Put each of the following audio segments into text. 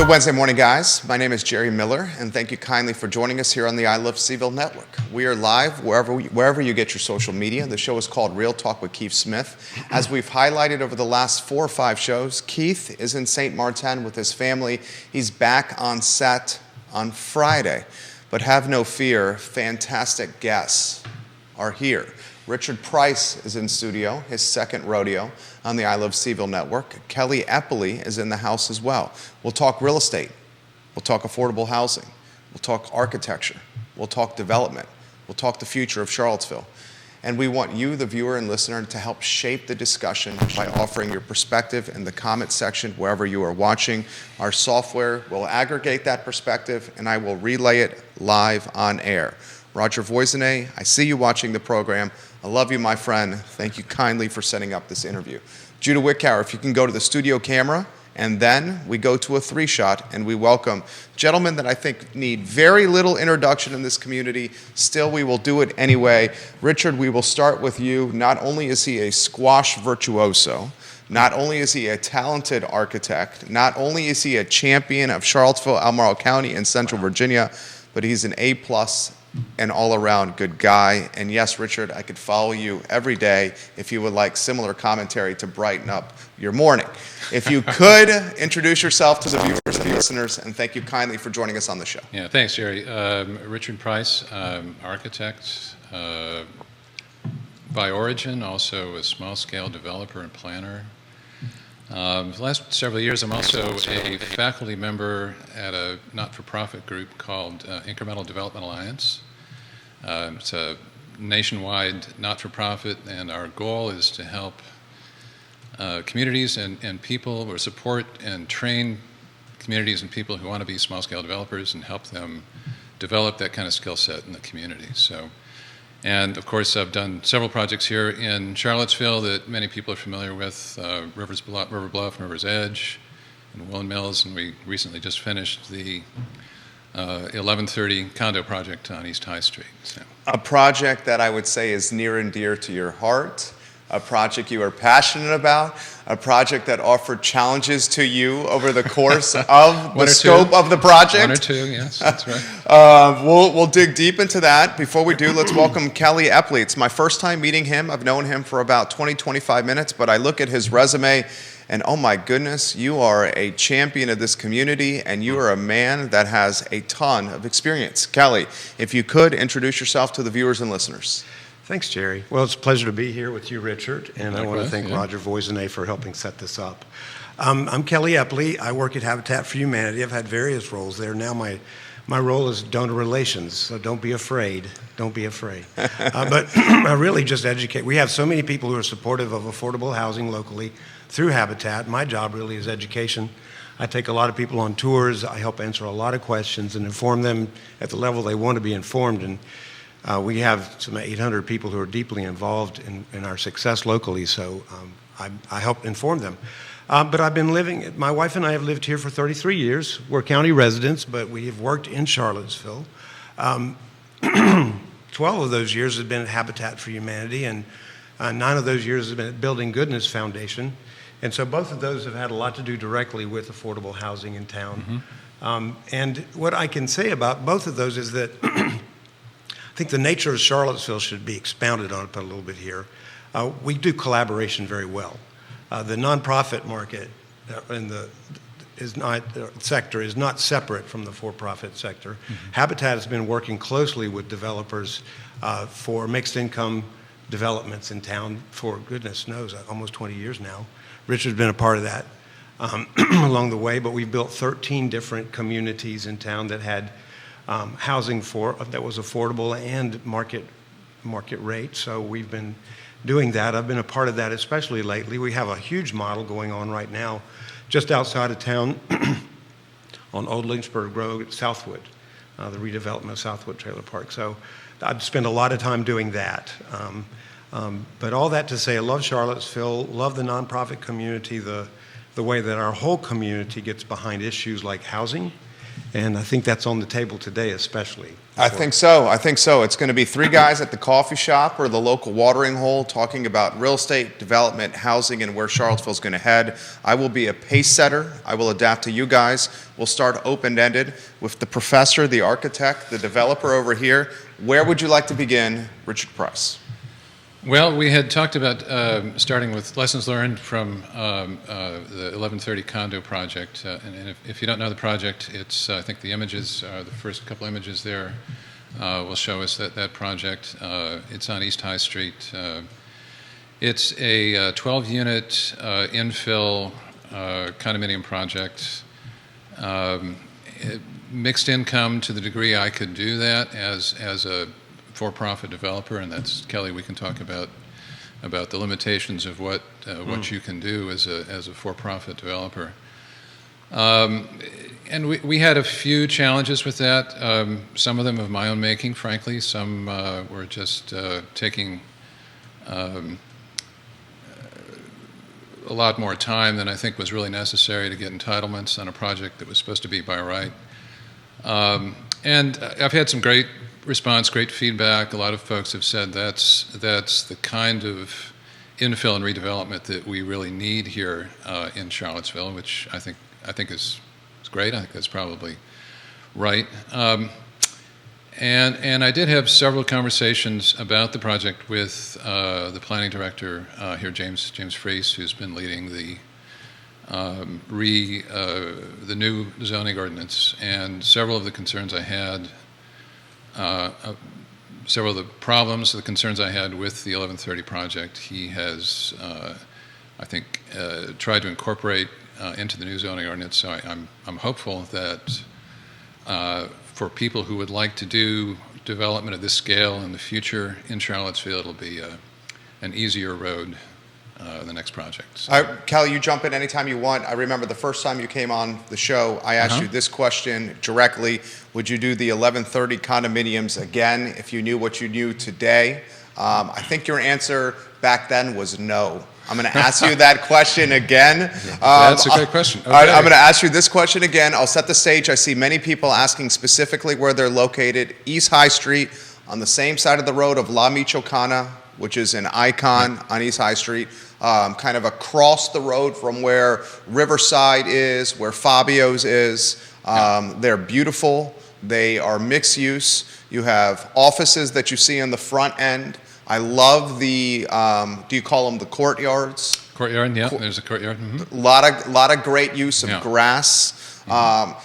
Good Wednesday morning, guys. My name is Jerry Miller, and thank you kindly for joining us here on the I Love CVille Network. We are live wherever you get your social media. The show is called Real Talk with Keith Smith. As we've highlighted over the last 4 or 5 shows, Keith is in St. Martin with his family. He's back on set on Friday. But have no fear, fantastic guests are here. Richard Price is in studio, his second rodeo on the I Love CVille Network. Kelly Eplee is in the house as well. We'll talk real estate. We'll talk affordable housing. We'll talk architecture. We'll talk development. We'll talk the future of Charlottesville. And we want you, the viewer and listener, to help shape the discussion by offering your perspective in the comment section wherever you are watching. Our software will aggregate that perspective, and I will relay it live on air. Roger Voisinay, I see you watching the program. I love you, my friend. Thank you kindly for setting up this interview. Judah Wickower, if you can go to the studio camera, and then we go to a 3-shot, and we welcome gentlemen that I think need very little introduction in this community. Still, we will do it anyway. Richard, we will start with you. Not only is he a squash virtuoso, not only is he a talented architect, not only is he a champion of Charlottesville, Albemarle County, and Central Virginia, but he's an A+ an all-around good guy. And yes, Richard, I could follow you every day if you would like similar commentary to brighten up your morning. If you could introduce yourself to the viewers and listeners, and thank you kindly for joining us on the show. Yeah, thanks, Jerry. Richard Price, architect by origin, also a small-scale developer and planner. The last several years, I'm also a faculty member at a not-for-profit group called Incremental Development Alliance. It's a nationwide not-for-profit, and our goal is to help communities and people, or support and train communities and people who want to be small-scale developers and help them develop that kind of skill set in the community. And of course, I've done several projects here in Charlottesville that many people are familiar with, River Bluff, River's Edge, and Woolen Mills, and we recently just finished the 1130 condo project on East High Street. So. A project that I would say is near and dear to your heart, a project you are passionate about, a project that offered challenges to you over the course of the scope of the project. 1 or 2, yes, that's right. We'll dig deep into that. Before we do, let's welcome Kelly Eplee. It's my first time meeting him. I've known him for about 20, 25 minutes, but I look at his resume and oh my goodness, you are a champion of this community and you are a man that has a ton of experience. Kelly, if you could introduce yourself to the viewers and listeners. Thanks, Jerry. Well, it's a pleasure to be here with you, Richard, and I want to thank yeah. Roger Voisinay for helping set this up. I'm Kelly Eplee. I work at Habitat for Humanity. I've had various roles there. Now my role is donor relations, so don't be afraid. Don't be afraid. But I really just educate. We have so many people who are supportive of affordable housing locally through Habitat. My job really is education. I take a lot of people on tours. I help answer a lot of questions and inform them at the level they want to be informed. And we have some 800 people who are deeply involved in our success locally, so I help inform them. But I've been living, my wife and I have lived here for 33 years. We're county residents, but we have worked in Charlottesville. 12 of those years have been at Habitat for Humanity, and 9 of those years have been at Building Goodness Foundation. And so both of those have had a lot to do directly with affordable housing in town. Mm-hmm. And what I can say about both of those is that I think the nature of Charlottesville should be expounded on a little bit here. We do collaboration very well. The nonprofit market sector is not separate from the for-profit sector. Mm-hmm. Habitat has been working closely with developers for mixed income developments in town for goodness knows, almost 20 years now. Richard's been a part of that along the way, but we've built 13 different communities in town that had housing that was affordable and market rate. So we've been doing that. I've been a part of that, especially lately. We have a huge model going on right now, just outside of town, on Old Lynchburg Road at Southwood, the redevelopment of Southwood Trailer Park. So I've spent a lot of time doing that. But all that to say, I love Charlottesville, love the nonprofit community, the way that our whole community gets behind issues like housing And I think that's on the table today, especially. I think so. I think so. It's going to be three guys at the coffee shop or the local watering hole talking about real estate, development, housing, and where Charlottesville's going to head. I will be a pace setter. I will adapt to you guys. We'll start open-ended with the professor, the architect, the developer over here. Where would you like to begin, Richard Price? Well, we had talked about starting with lessons learned from the 1130 condo project. And if you don't know the project, it's I think the images, the first couple images there will show us that project. It's on East High Street. It's a 12-unit infill condominium project. Mixed income to the degree I could do that as a for-profit developer, and that's Kelly. We can talk about the limitations of what you can do as a for-profit developer. And we had a few challenges with that. Some of them of my own making, frankly. Some were just taking a lot more time than I think was really necessary to get entitlements on a project that was supposed to be by right. And I've had some great response, great feedback. A lot of folks have said that's the kind of infill and redevelopment that we really need here in Charlottesville, which I think is great. I think that's probably right. And I did have several conversations about the project with the planning director here, James Freese, who's been leading the new zoning ordinance, and several of the concerns I had. Several of the problems, the concerns I had with the 1130 project, he has, I think, tried to incorporate into the new zoning ordinance. So I'm hopeful that for people who would like to do development of this scale in the future in Charlottesville, it'll be an easier road. The next project. So. Kelly, you jump in anytime you want. I remember the first time you came on the show, I asked you this question directly. Would you do the 1130 condominiums again if you knew what you knew today? I think your answer back then was no. I'm going to ask you that question again. That's a great question. Okay. I'm going to ask you this question again. I'll set the stage. I see many people asking specifically where they're located. East High Street, on the same side of the road of La Michoacana, which is an icon on East High Street, kind of across the road from where Riverside is, where Fabio's is. They're beautiful. They are mixed use. You have offices that you see on the front end. I love the, do you call them the courtyards? Courtyard, yeah, there's a courtyard. Mm-hmm. Lot of great use of grass.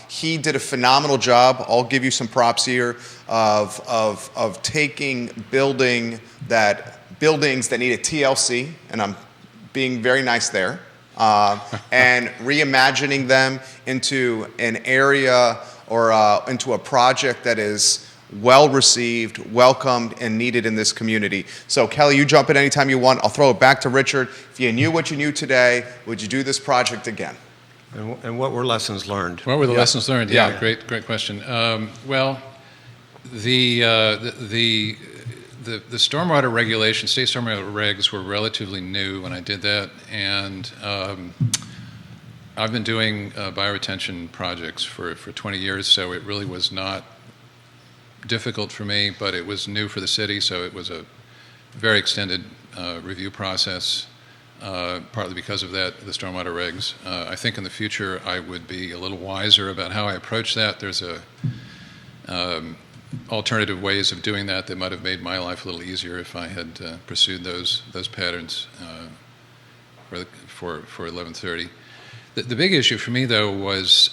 He did a phenomenal job. I'll give you some props here of taking buildings that need a TLC, and I'm being very nice there, and reimagining them into an area or into a project that is well received, welcomed, and needed in this community. So Kelly, you jump in anytime you want. I'll throw it back to Richard. If you knew what you knew today, would you do this project again? And what were lessons learned? What were the lessons learned? Yeah, great question. Well, the stormwater regulations, state stormwater regs, were relatively new when I did that, and I've been doing bioretention projects for 20 years, so it really was not difficult for me, but it was new for the city, so it was a very extended review process, partly because of that, the stormwater regs. I think in the future I would be a little wiser about how I approach that. There's alternative ways of doing that might have made my life a little easier if I had pursued those patterns for 1130. The big issue for me, though, was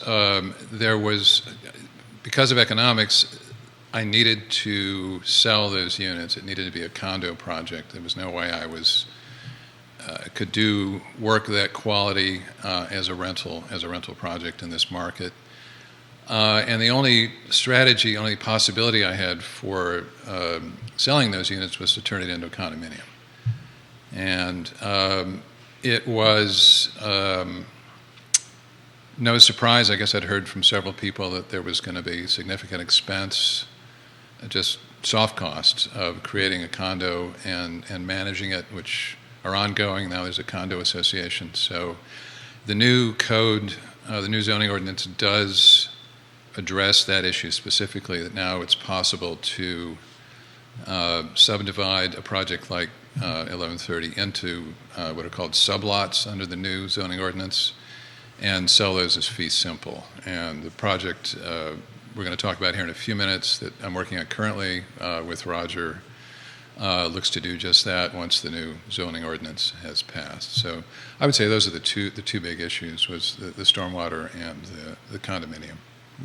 because of economics, I needed to sell those units. It needed to be a condo project. There was no way I could do work of that quality as a rental project in this market. And the only possibility I had for selling those units was to turn it into a condominium. And it was no surprise, I guess I'd heard from several people that there was going to be significant expense, just soft costs of creating a condo and managing it, which are ongoing. Now there's a condo association. So the new code, the new zoning ordinance does address that issue specifically, that now it's possible to subdivide a project like 1130 into what are called sublots under the new zoning ordinance and sell those as fee simple. And the project we're going to talk about here in a few minutes that I'm working on currently with Roger looks to do just that once the new zoning ordinance has passed. So I would say those are the two big issues, was the stormwater and the condominium.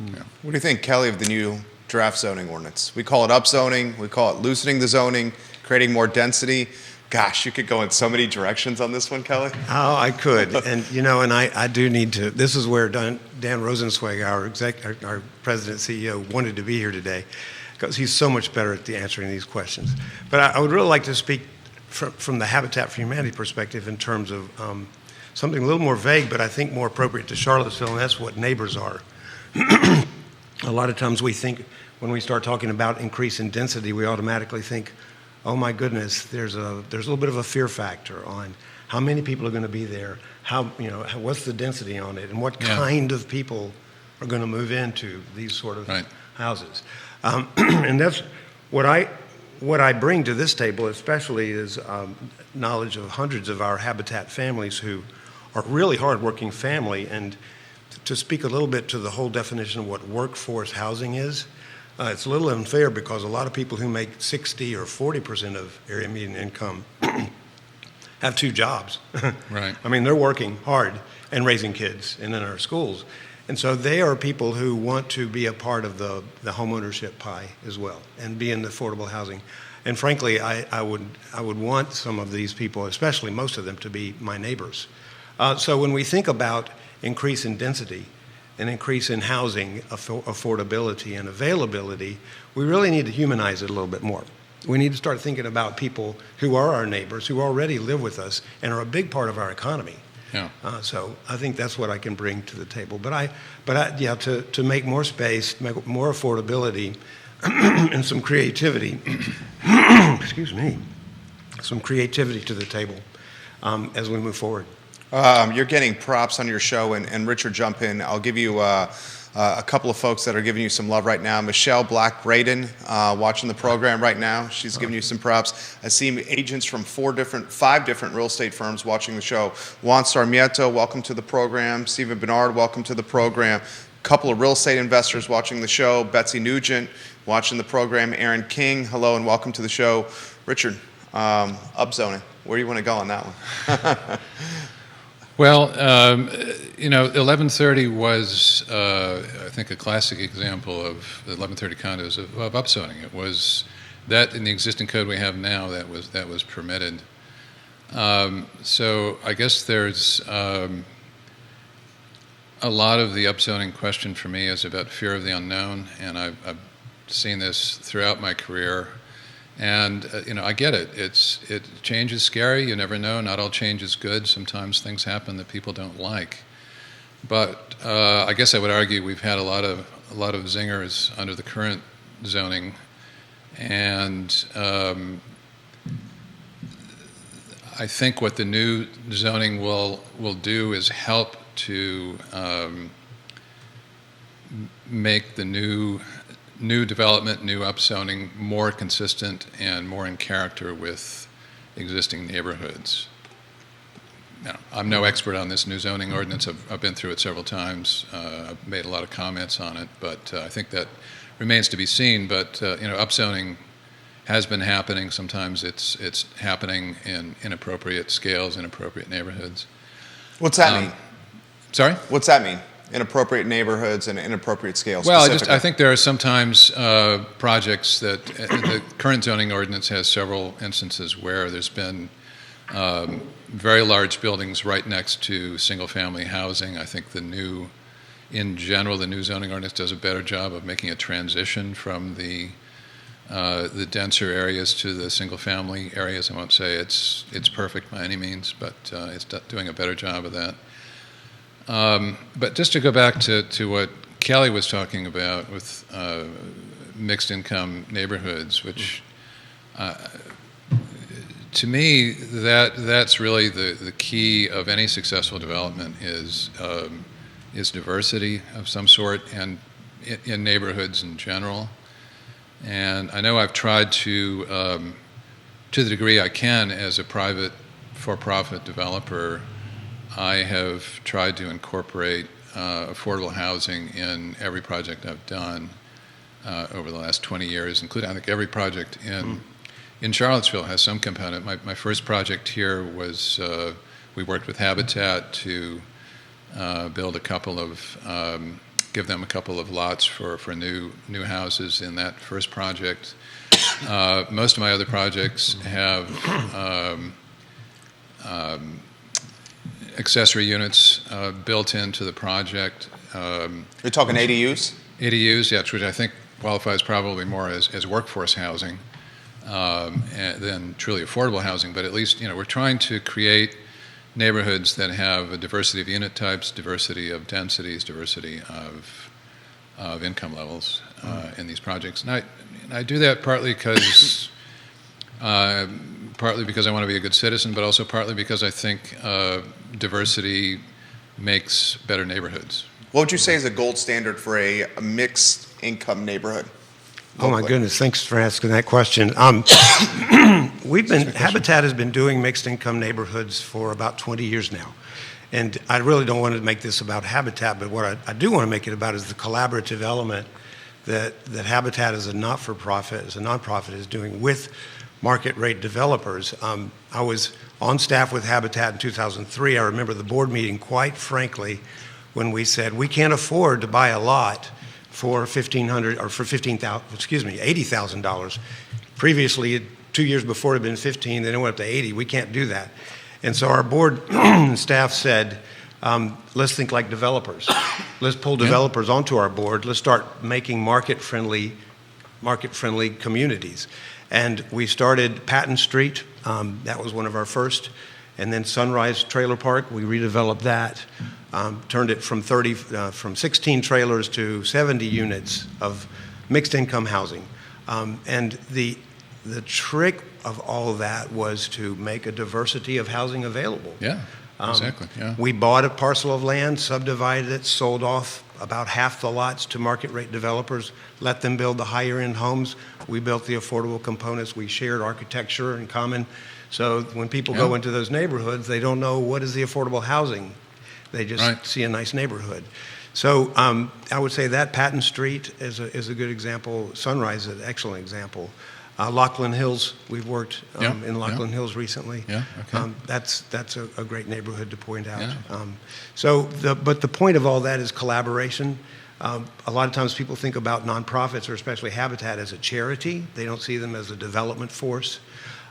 Yeah. What do you think, Kelly, of the new draft zoning ordinance? We call it upzoning, we call it loosening the zoning, creating more density. Gosh, you could go in so many directions on this one, Kelly. Oh, I could. And, and I do need to, this is where Dan Rosenzweig, our president CEO, wanted to be here today, because he's so much better at answering these questions. But I would really like to speak from the Habitat for Humanity perspective in terms of something a little more vague, but I think more appropriate to Charlottesville, and that's what neighbors are. A lot of times we think, when we start talking about increase in density, we automatically think, oh my goodness, there's a little bit of a fear factor on how many people are going to be there, what's the density on it, and what kind of people are going to move into these sort of houses. And that's what I bring to this table, especially, is knowledge of hundreds of our Habitat families who are really hardworking family. And to speak a little bit to the whole definition of what workforce housing is, it's a little unfair because a lot of people who make 60 or 40% of area median income have two jobs. Right. I mean, they're working hard and raising kids and in our schools. And so they are people who want to be a part of the home ownership pie as well and be in the affordable housing. And frankly, I would want some of these people, especially most of them, to be my neighbors. So when we think about increase in density, an increase in housing affordability and availability, we really need to humanize it a little bit more. We need to start thinking about people who are our neighbors, who already live with us and are a big part of our economy. Yeah. So I think that's what I can bring to the table. To make more space, make more affordability, and some creativity. Excuse me. Some creativity to the table as we move forward. You're getting props on your show, and Richard, jump in. I'll give you a couple of folks that are giving you some love right now. Michelle Black-Braden, watching the program right now. She's giving you some props. I see agents from 5 different real estate firms watching the show. Juan Sarmiento, welcome to the program. Stephen Bernard, welcome to the program. A couple of real estate investors watching the show. Betsy Nugent, watching the program. Aaron King, hello and welcome to the show. Richard, upzoning. Where do you want to go on that one? Well, 1130 was, I think, a classic example of the 1130 condos of upzoning. It was that in the existing code we have now that was permitted. So I guess there's a lot of the upzoning question for me is about fear of the unknown, and I've seen this throughout my career. And, I get it. Change is scary. You never know. Not all change is good. Sometimes things happen that people don't like. But I guess I would argue we've had a lot of zingers under the current zoning. And I think what the new zoning will do is help to make the new development, new upzoning more consistent and more in character with existing neighborhoods. Now, I'm no expert on this new zoning ordinance. I've been through it several times. I've made a lot of comments on it, but I think that remains to be seen. But upzoning has been happening. Sometimes it's happening in inappropriate scales, inappropriate neighborhoods. What's that mean? Sorry? What's that mean? Inappropriate neighborhoods and inappropriate scales. Well, I think there are sometimes projects that the current zoning ordinance has several instances where there's been very large buildings right next to single-family housing. I think in general, the new zoning ordinance does a better job of making a transition from the denser areas to the single-family areas. I won't say it's perfect by any means, but it's doing a better job of that. But just to go back to what Kelly was talking about with mixed income neighborhoods, which to me that's really the key of any successful development is diversity of some sort, and in neighborhoods in general. And I know I've tried to the degree I can as a private for-profit developer, I have tried to incorporate affordable housing in every project I've done over the last 20 years, including I think every project in Charlottesville has some component. My first project here was we worked with Habitat to build a couple of give them a couple of lots for new houses in that first project. Most of my other projects have accessory units built into the project. You're talking ADUs? ADUs, yes, which I think qualifies probably more as workforce housing than truly affordable housing. But at least, we're trying to create neighborhoods that have a diversity of unit types, diversity of densities, diversity of income levels in these projects. And I do that partly because I want to be a good citizen, but also partly because I think diversity makes better neighborhoods. What would you say is a gold standard for a mixed income neighborhood? Oh my goodness, thanks for asking that question. Habitat has been doing mixed income neighborhoods for about 20 years now. And I really don't want to make this about Habitat, but what I do want to make it about is the collaborative element that Habitat as a not-for-profit, as a nonprofit, is doing with market rate developers. I was on staff with Habitat in 2003. I remember the board meeting, quite frankly, when we said we can't afford to buy a lot for $80,000. Previously, 2 years before it had been 15, then it went up to 80. We can't do that. And so our board staff said, let's think like developers. Let's pull developers onto our board. Let's start making market-friendly communities. And we started Patton Street. That was one of our first. And then Sunrise Trailer Park, we redeveloped that. Turned it from 16 trailers to 70 units of mixed income housing. And the trick of all of that was to make a diversity of housing available. Yeah, exactly. Yeah. We bought a parcel of land, subdivided it, sold off about half the lots to market rate developers, let them build the higher end homes. We built the affordable components. We shared architecture in common. So when people go into those neighborhoods, they don't know what is the affordable housing. They just see a nice neighborhood. So I would say that Patton Street is a good example. Sunrise is an excellent example. Lachlan Hills, we've worked in Lachlan Hills recently. Yeah, okay. That's a great neighborhood to point out. Yeah. But the point of all that is collaboration. A lot of times people think about nonprofits, or especially Habitat, as a charity. They don't see them as a development force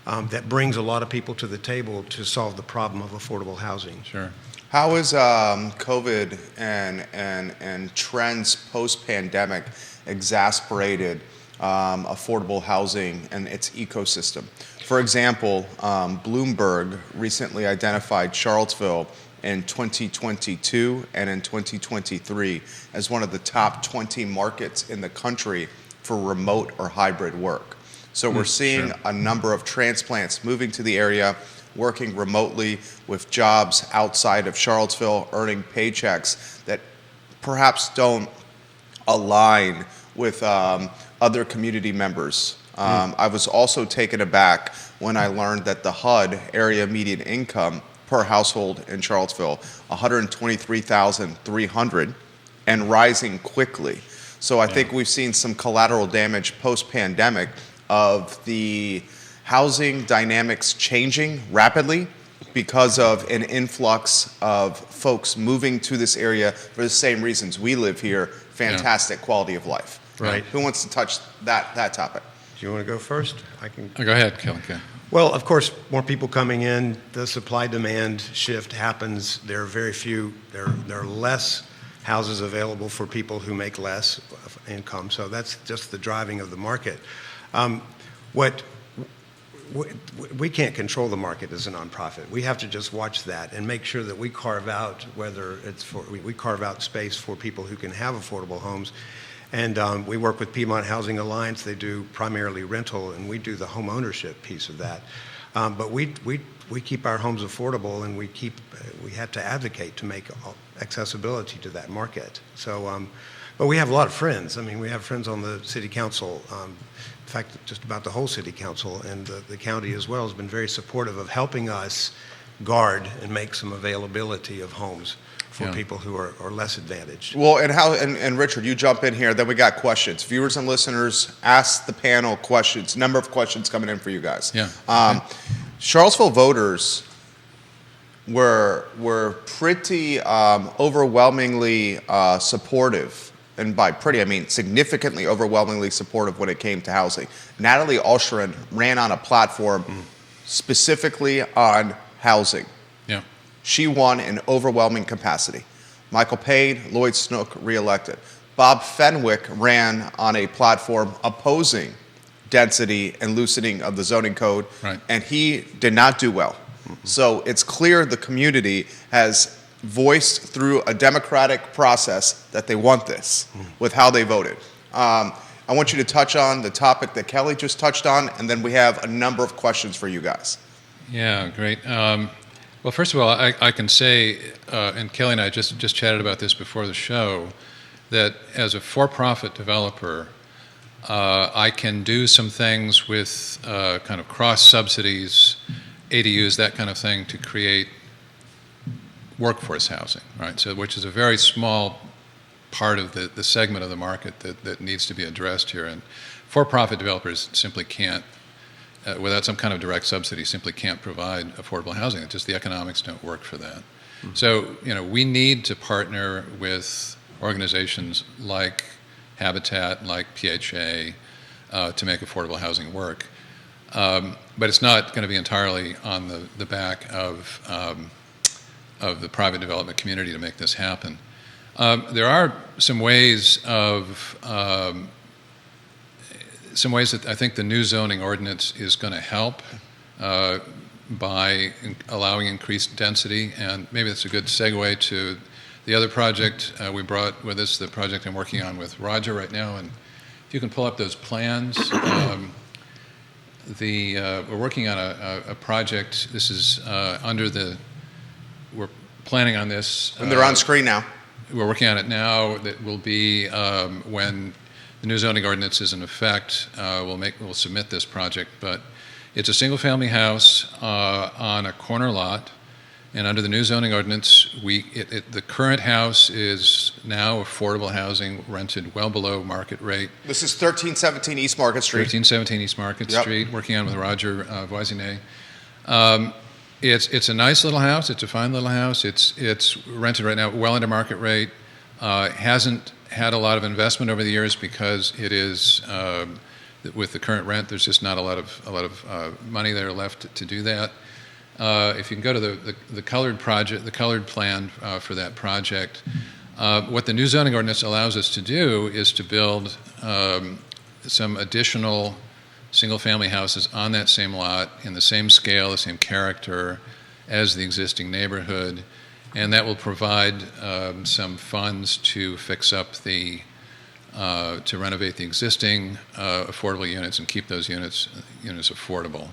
that brings a lot of people to the table to solve the problem of affordable housing. Sure. How is COVID and trends post-pandemic exasperated affordable housing and its ecosystem? For example, Bloomberg recently identified Charlottesville in 2022 and in 2023 as one of the top 20 markets in the country for remote or hybrid work. So we're seeing a number of transplants moving to the area, working remotely with jobs outside of Charlottesville, earning paychecks that perhaps don't align with other community members. I was also taken aback when I learned that the HUD, area median income per household in Charlottesville, $123,300 and rising quickly. So I think we've seen some collateral damage post-pandemic of the housing dynamics changing rapidly because of an influx of folks moving to this area for the same reasons we live here, fantastic quality of life. Right. Who wants to touch that topic? Do you want to go first? I can. Go ahead, Kelly. Well, of course, more people coming in, the supply-demand shift happens. There are very few, there are less houses available for people who make less income. So that's just the driving of the market. We can't control the market as a nonprofit. We have to just watch that and make sure that we carve out we carve out space for people who can have affordable homes. And we work with Piedmont Housing Alliance. They do primarily rental, and we do the home ownership piece of that. But we keep our homes affordable, and we have to advocate to make accessibility to that market. So But we have a lot of friends. I mean, we have friends on the city council. In fact, just about the whole city council, and the county as well has been very supportive of helping us guard and make some availability of homes for people who are less advantaged. Well, and Richard, you jump in here, then we got questions. Viewers and listeners, ask the panel questions. Number of questions coming in for you guys. Yeah. Charlottesville voters were pretty overwhelmingly supportive, and by pretty I mean significantly overwhelmingly supportive when it came to housing. Natalie Oshrin ran on a platform specifically on housing. Yeah. She won in overwhelming capacity. Michael Payne, Lloyd Snook reelected. Bob Fenwick ran on a platform opposing density and loosening of the zoning code, right. And he did not do well. So it's clear the community has voiced through a democratic process that they want this with how they voted. I want you to touch on the topic that Kelly just touched on, and then we have a number of questions for you guys. Yeah, great. Well, first of all, I can say, and Kelly and I just chatted about this before the show, that as a for-profit developer, I can do some things with kind of cross-subsidies, ADUs, that kind of thing, to create workforce housing, right? So, which is a very small part of the segment of the market that needs to be addressed here. And for-profit developers simply can't, without some kind of direct subsidy, simply can't provide affordable housing. It's just the economics don't work for that. So, we need to partner with organizations like Habitat, like PHA, to make affordable housing work. But it's not going to be entirely on the back of the private development community to make this happen. There are some ways that I think the new zoning ordinance is going to help by allowing increased density, and maybe that's a good segue to the other project we brought with us, the project I'm working on with Roger right now. And if you can pull up those plans, we're working on a project. This is we're planning on this. And they're on screen now. We're working on it now. That will be when the new zoning ordinance is in effect. We'll submit this project, but it's a single-family house on a corner lot. And under the new zoning ordinance, the current house is now affordable housing, rented well below market rate. This is 1317 East Market Street. 1317 East Market Street, working on with Roger Voisinet. It's a nice little house. It's a fine little house. It's rented right now well under market rate. Hasn't had a lot of investment over the years because it is with the current rent. There's just not a lot of money there left to do that. If you can go to the colored project, the colored plan for that project, what the new zoning ordinance allows us to do is to build some additional single-family houses on that same lot in the same scale, the same character as the existing neighborhood, and that will provide some funds to fix up to renovate the existing affordable units and keep those units affordable.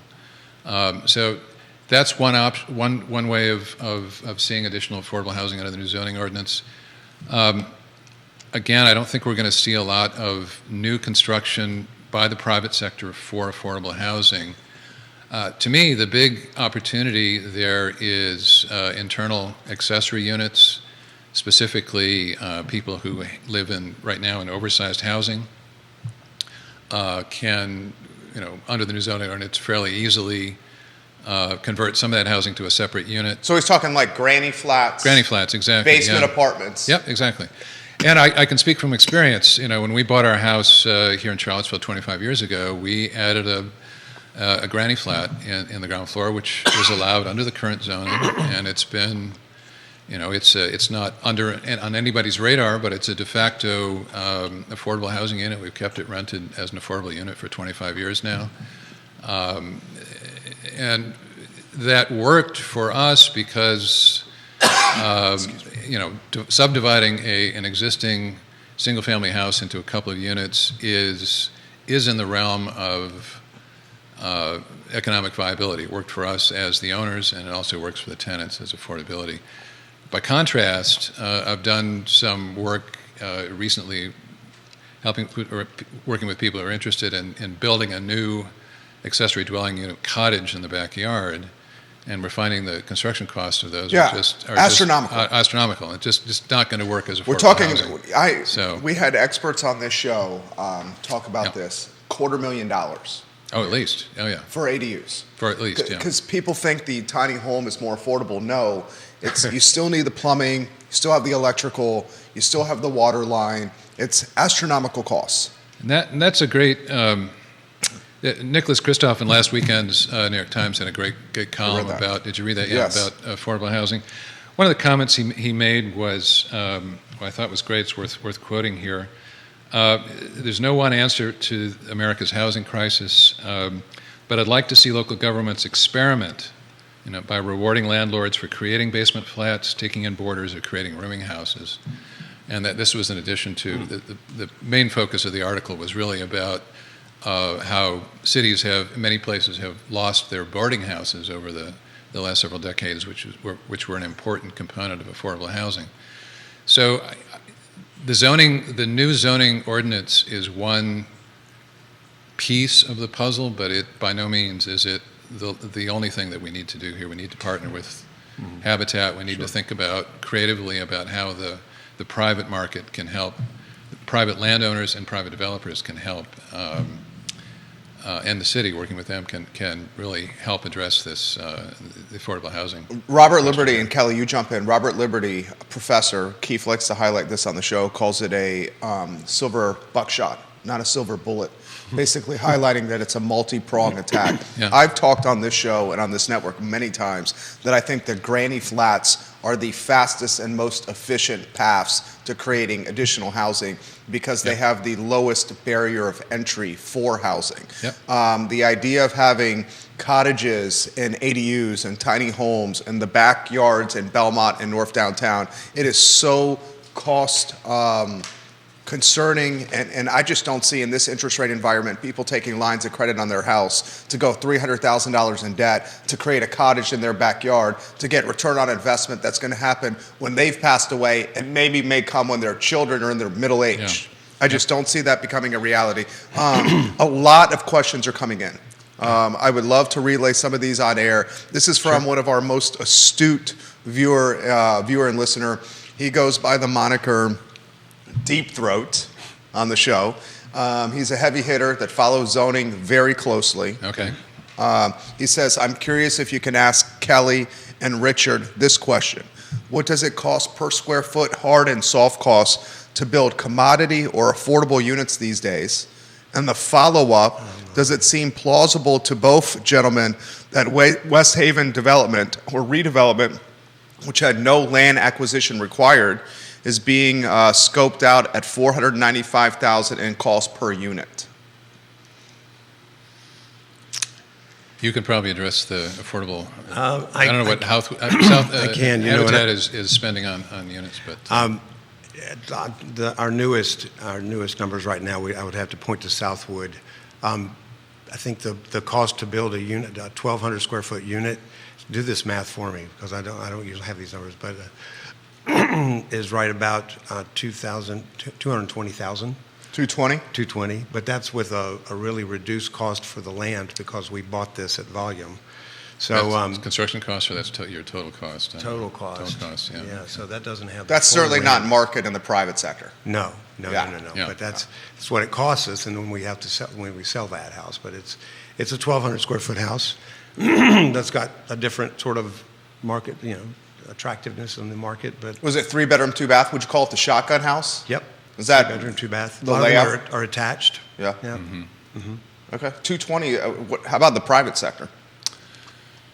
So that's one way of seeing additional affordable housing under the new zoning ordinance. Again, I don't think we're going to see a lot of new construction by the private sector for affordable housing. To me, the big opportunity there is internal accessory units, specifically people who live right now in oversized housing can, under the new zoning ordinance, fairly easily convert some of that housing to a separate unit. So he's talking like granny flats. Granny flats, exactly. Basement apartments. Yep, exactly. And I can speak from experience. When we bought our house here in Charlottesville 25 years ago, we added a granny flat in the ground floor, which was allowed under the current zoning, and it's been, it's not on anybody's radar, but it's a de facto affordable housing unit. We've kept it rented as an affordable unit for 25 years now. And that worked for us because, subdividing an existing single-family house into a couple of units is in the realm of economic viability. It worked for us as the owners, and it also works for the tenants as affordability. By contrast, I've done some work recently working with people who are interested in building a new accessory dwelling unit cottage in the backyard, and we're finding the construction costs of those are astronomical. Astronomical. It's just not going to work as affordable We're talking. housing. We had experts on this show talk about this $250,000. Oh, at least. Oh, yeah. For ADUs. For at least, yeah. Because people think the tiny home is more affordable. No, it's you still need the plumbing, you still have the electrical, you still have the water line. It's astronomical costs. And that's a great. Nicholas Kristof in last weekend's New York Times had a great column about. Did you read that? Yeah, yes. About affordable housing. One of the comments he made was, what I thought was great. It's worth quoting here. There's no one answer to America's housing crisis, but I'd like to see local governments experiment, by rewarding landlords for creating basement flats, taking in boarders, or creating rooming houses. And that this was in addition to the main focus of the article was really about how cities in many places have lost their boarding houses over the last several decades, which were an important component of affordable housing. So the new zoning ordinance is one piece of the puzzle, but it by no means is it the only thing that we need to do here. We need to partner with Habitat. We need to think creatively about how the private market can help, private landowners and private developers can help, and the city working with them can really help address this affordable housing. Robert Liberty, and Kelly, you jump in. Robert Liberty, a professor, Keith likes to highlight this on the show, calls it a silver buckshot, not a silver bullet, basically highlighting that it's a multi-pronged attack. Yeah. I've talked on this show and on this network many times that I think the granny flats are the fastest and most efficient paths to creating additional housing because they have the lowest barrier of entry for housing. Yep. The idea of having cottages and ADUs and tiny homes in the backyards in Belmont and North Downtown, it is so cost concerning, and I just don't see in this interest rate environment people taking lines of credit on their house to go $300,000 in debt to create a cottage in their backyard to get return on investment that's going to happen when they've passed away and maybe may come when their children are in their middle age. I just don't see that becoming a reality. A lot of questions are coming in. I would love to relay some of these on air. This is from one of our most astute viewer and listener. He goes by the moniker Deep Throat on the show. He's a heavy hitter that follows zoning very closely. Okay. He says, I'm curious if you can ask Kelly and Richard this question. What does it cost per square foot, hard and soft costs, to build commodity or affordable units these days? And the follow-up, does it seem plausible to both gentlemen that West Haven development or redevelopment, which had no land acquisition required, is being scoped out at $495,000 in cost per unit? You can probably address the affordable. I don't know what I can. Habitat is spending on units, but our newest numbers right now, I would have to point to Southwood. I think the cost to build a unit, a 1,200 square foot unit, do this math for me because I don't usually have these numbers, but is right about 220,000. 220? 220, but that's with a really reduced cost for the land because we bought this at volume. So that's construction cost, or that's your total cost? Total cost. Total cost, yeah. Yeah, so that doesn't have. That's the full certainly land. not market in the private sector. No. Yeah. Yeah. But that's what it costs us, and when we have to sell when we sell that house. But it's a 1,200 square foot house that's got a different sort of market, attractiveness in the market. But Was it 3-bedroom, 2-bath? Would you call it the shotgun house? Yep. Is that 3-bedroom, 2-bath? the A lot of layout? them are attached. Yeah. Yeah. Okay. 220. How about the private sector?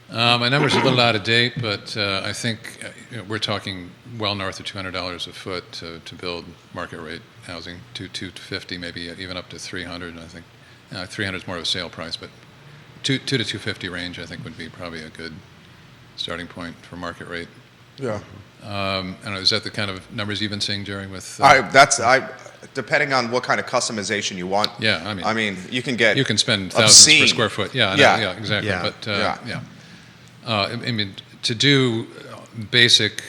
My number's a little out of date, but I think we're talking well north of $200 a foot to build market rate housing, to 250, maybe even up to 300. I think 300 is more of a sale price, but 2 to 250 range I think would be probably a good starting point for market rate. Yeah. I don't know, is that the kind of numbers you've been seeing, Jerry? With Depending on what kind of customization you want. Yeah, I mean, you can spend thousands per obscene. square foot. Yeah, Yeah. Exactly. Yeah. But I mean, to do basic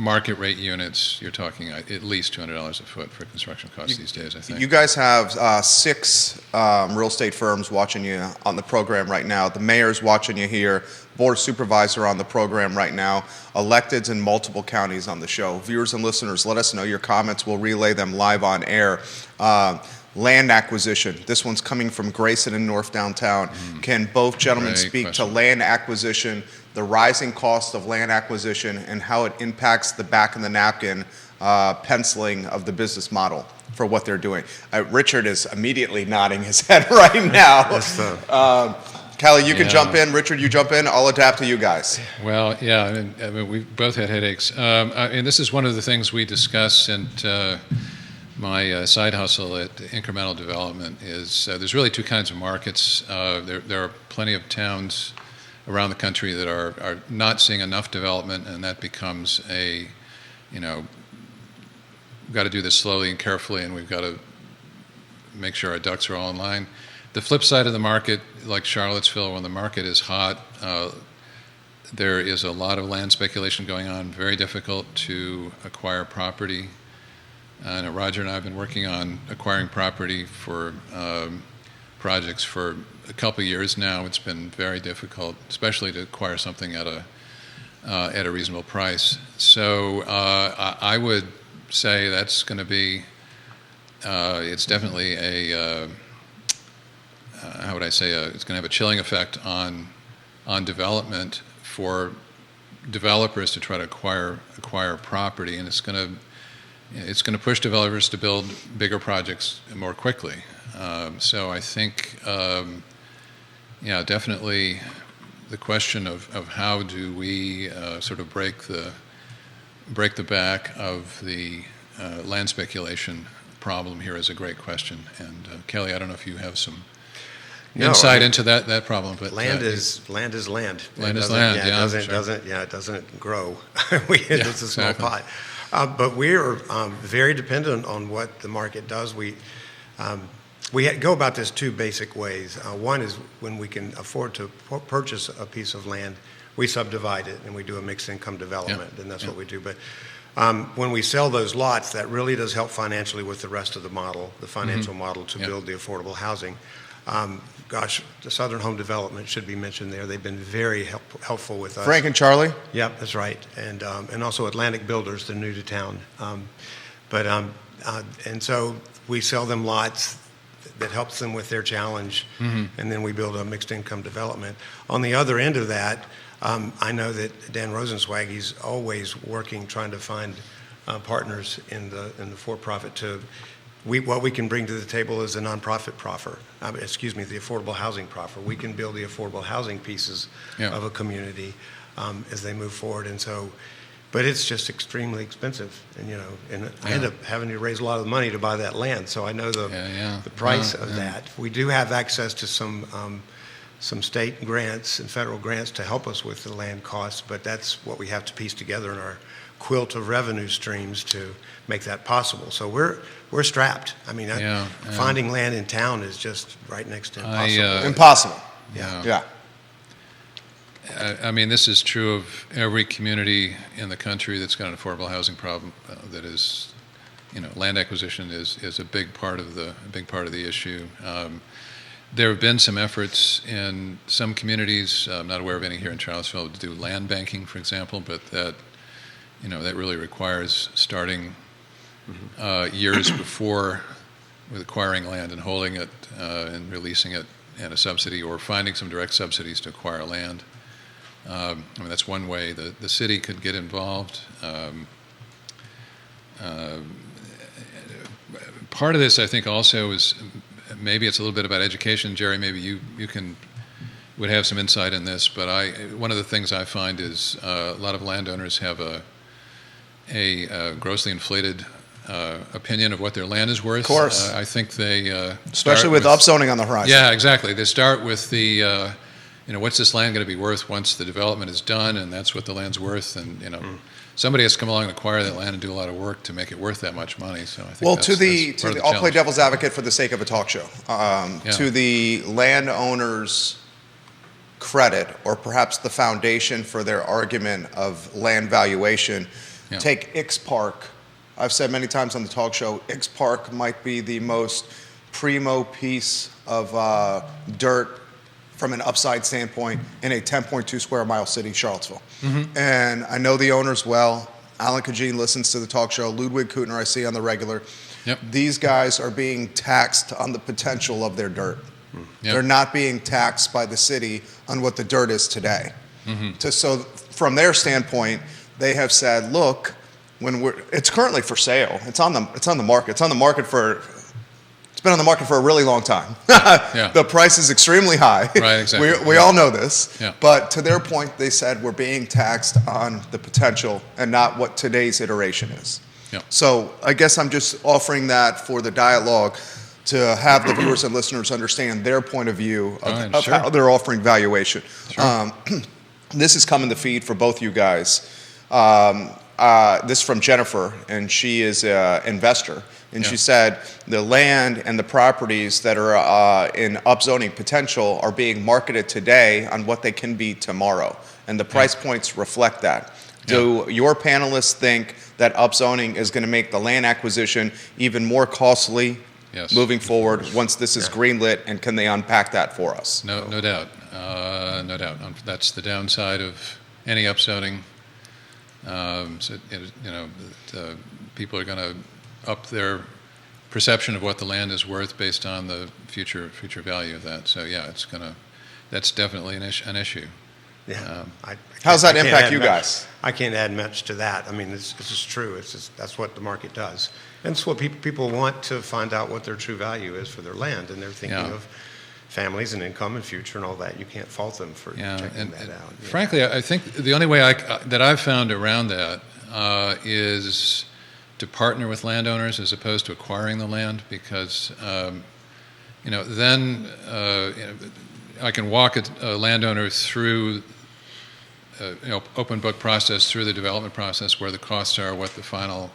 market rate units, you're talking at least $200 a foot for construction costs these days, I think. You guys have 6 real estate firms watching you on the program right now. The mayor's watching you here. Board supervisor on the program right now. Electeds in multiple counties on the show. Viewers and listeners, let us know your comments. We'll relay them live on air. Land acquisition. This one's coming from Grayson in North Downtown. Can both gentlemen Great speak question. to land acquisition, the rising cost of land acquisition, and how it impacts the back of the napkin penciling of the business model for what they're doing? Richard is immediately nodding his head right now. Kelly, you can jump in. Richard, you jump in. I'll adapt to you guys. Well, yeah, I mean we both had headaches. And this is one of the things we discuss, and my side hustle at incremental development is there's really 2 kinds of markets. There are plenty of towns around the country that are not seeing enough development, and that becomes we've got to do this slowly and carefully, and we've got to make sure our ducks are all in line. The flip side of the market, like Charlottesville, when the market is hot, there is a lot of land speculation going on, very difficult to acquire property. I know Roger and I have been working on acquiring property for projects for a couple of years now. It's been very difficult, especially to acquire something at a reasonable price. So I would say that's going to be, it's definitely how would I say, it's going to have a chilling effect on development for developers to try to acquire property, and it's going to push developers to build bigger projects more quickly. So I think, definitely the question of how do we sort of break the back of the land speculation problem here is a great question. And Kelly, I don't know if you have some insight into that problem, but land is land. Land is land. It doesn't grow. It's a small pot. But we're very dependent on what the market does. We go about this 2 basic ways. One is when we can afford to purchase a piece of land, we subdivide it and we do a mixed income development, and that's what we do. But when we sell those lots, that really does help financially with the rest of the model, the financial model to build the affordable housing. The Southern Home Development should be mentioned there. They've been very helpful with us. Frank and Charlie? Yep, that's right. And also Atlantic Builders, they're new to town. And so we sell them lots that helps them with their challenge, and then we build a mixed income development. On the other end of that, I know that Dan Rosenzweig, he's always working, trying to find partners in the for-profit what we can bring to the table is a nonprofit proffer. The affordable housing proffer. We can build the affordable housing pieces of a community as they move forward, and so. But it's just extremely expensive, and I end up having to raise a lot of money to buy that land. So I know the price of that. We do have access to some state grants and federal grants to help us with the land costs, but that's what we have to piece together in our quilt of revenue streams to make that possible. So we're strapped. I mean, finding land in town is just right next to impossible. Impossible. Yeah. I mean, this is true of every community in the country that's got an affordable housing problem. That is, land acquisition is a big part of the issue. There have been some efforts in some communities. I'm not aware of any here in Charlottesville to do land banking, for example, but that really requires starting years before with acquiring land and holding it and releasing it in a subsidy or finding some direct subsidies to acquire land. That's one way the city could get involved. Part of this, I think, also is maybe it's a little bit about education. Jerry, maybe you would have some insight in this, but one of the things I find is a lot of landowners have a grossly inflated opinion of what their land is worth. Of course. I think they especially with upzoning on the horizon. Yeah, exactly. They start with the what's this land going to be worth once the development is done, and that's what the land's worth, and somebody has to come along and acquire that land and do a lot of work to make it worth that much money. So I think I'll play devil's advocate for the sake of a talk show. To the landowner's credit, or perhaps the foundation for their argument of land valuation, Yeah. Take Ix Park. I've said many times on the talk show, Ix Park might be the most primo piece of dirt from an upside standpoint in a 10.2 square mile city, Charlottesville. And I know the owners well. Alan Kajin listens to the talk show. Ludwig Kutner I see on the regular. Yep. These guys are being taxed on the potential of their dirt. Yep. They're not being taxed by the city on what the dirt is today. So from their standpoint, they have said, look, it's currently for sale. It's on the market. It's been on the market for a really long time. Yeah. The price is extremely high. Right, exactly. We all know this. Yeah. But to their point, they said we're being taxed on the potential and not what today's iteration is. Yeah. So I guess I'm just offering that for the dialogue to have the viewers and listeners understand their point of view of Sure. how they're offering valuation. Sure. This is coming to feed for both you guys. This is from Jennifer, and she is an investor. And she said the land and the properties that are in upzoning potential are being marketed today on what they can be tomorrow. And the price points reflect that. Do your panelists think that upzoning is going to make the land acquisition even more costly moving forward once this is greenlit, and can they unpack that for us? No doubt. No doubt. That's the downside of any upzoning. People are going to up their perception of what the land is worth based on the future value of that. So yeah, that's definitely an issue. Yeah. How's that I can't impact add you much- guys? I can't add much to that. I mean, this is true. That's what the market does. And it's what people want to find out what their true value is for their land, and they're thinking of families and income and future and all that. You can't fault them for checking that out. Frankly, I think the only way that I've found around that is to partner with landowners as opposed to acquiring the land, because then I can walk a landowner through open book process, through the development process, where the costs are, what the final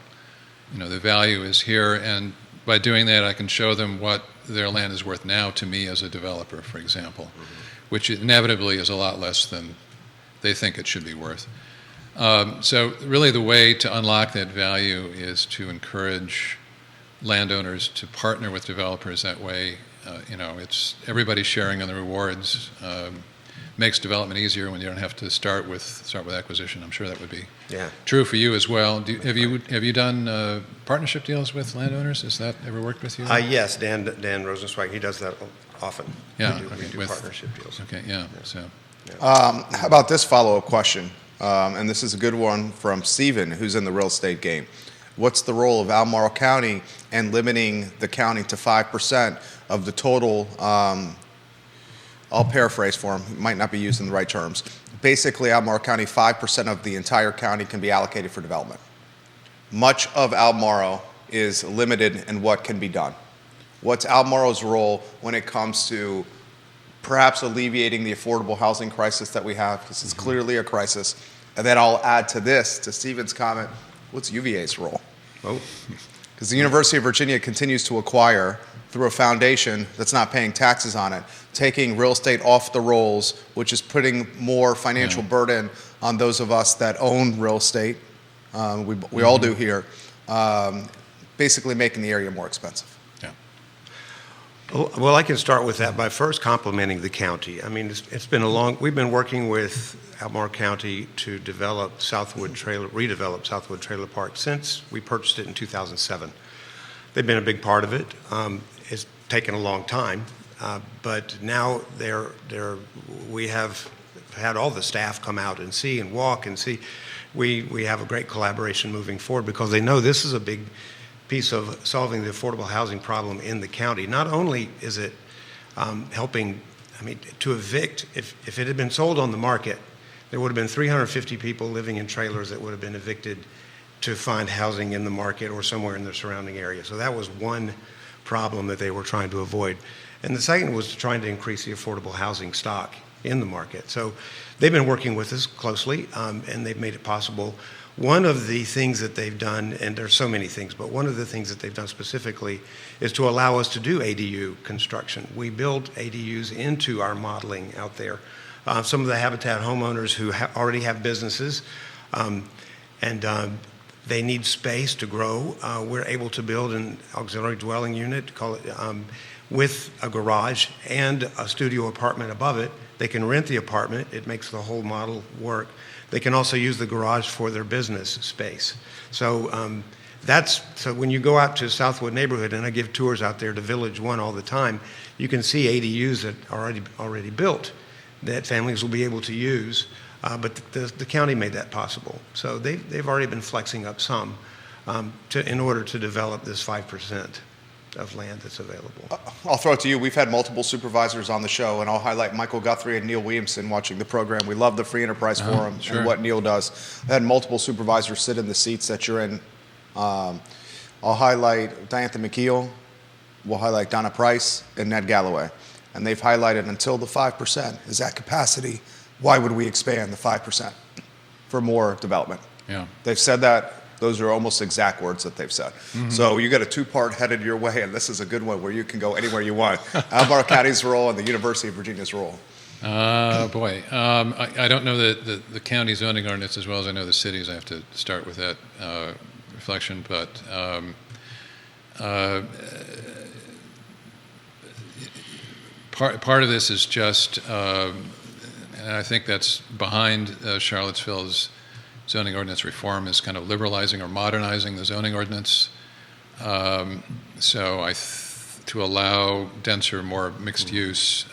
the value is here, and by doing that I can show them what their land is worth now to me as a developer, for example, which inevitably is a lot less than they think it should be worth. So really the way to unlock that value is to encourage landowners to partner with developers. That way, it's everybody's sharing on the rewards. Makes development easier when you don't have to start with acquisition. I'm sure that would be true for you as well. Have you done partnership deals with landowners? Has that ever worked with you? Yes, Dan Rosenzweig, he does that often. Yeah, we do partnership deals. Okay, so. How about this follow-up question? And this is a good one from Steven, who's in the real estate game. What's the role of Albemarle County and limiting the county to 5% of the total? I'll paraphrase for him. It might not be used in the right terms. Basically, Albemarle County, 5% of the entire county can be allocated for development. Much of Albemarle is limited in what can be done. What's Albemarle's role when it comes to perhaps alleviating the affordable housing crisis that we have? This is clearly a crisis. And then I'll add to this, to Stephen's comment, what's UVA's role? Because the University of Virginia continues to acquire through a foundation that's not paying taxes on it, taking real estate off the rolls, which is putting more financial burden on those of us that own real estate. We all do here. Basically making the area more expensive. Well, I can start with that by first complimenting the county. I mean, it's been we've been working with Albemarle County to redevelop Southwood Trailer Park since we purchased it in 2007. They've been a big part of it. It's taken a long time, but now we have had all the staff come out and see and walk and see. We have a great collaboration moving forward because they know this is a big piece of solving the affordable housing problem in the county. Not only is it helping, to evict, if it had been sold on the market, there would have been 350 people living in trailers that would have been evicted to find housing in the market or somewhere in the surrounding area. So that was one problem that they were trying to avoid. And the second was trying to increase the affordable housing stock in the market. So they've been working with us closely, and they've made it possible. One of the things that they've done, and there's so many things, but one of the things that they've done specifically is to allow us to do ADU construction. We build ADUs into our modeling out there. Some of the Habitat homeowners who already have businesses, and They need space to grow. We're able to build an auxiliary dwelling unit, call it, with a garage and a studio apartment above it. They can rent the apartment. It makes the whole model work. They can also use the garage for their business space. So so when you go out to Southwood neighborhood, and I give tours out there to Village 1 all the time, you can see ADUs that are already built that families will be able to use. But the county made that possible. So they've already been flexing up some in order to develop this 5% of land that's available. I'll throw it to you. We've had multiple supervisors on the show, and I'll highlight Michael Guthrie and Neil Williamson watching the program. We love the Free Enterprise Forum sure. and what Neil does. I've had multiple supervisors sit in the seats that you're in. I'll highlight Diantha McKeel. We'll highlight Donna Price and Ned Galloway. And they've highlighted until the 5% is at capacity, why would we expand the 5% for more development? Yeah. They've said that. Those are almost exact words that they've said. Mm-hmm. So you got a two-part headed your way, and this is a good one where you can go anywhere you want. Albemarle County's role and the University of Virginia's role. Boy, I don't know the county zoning ordinance as well as I know the cities. I have to start with that reflection, but part of this is just, and I think that's behind Charlottesville's zoning ordinance reform, is kind of liberalizing or modernizing the zoning ordinance. So to allow denser, more mixed use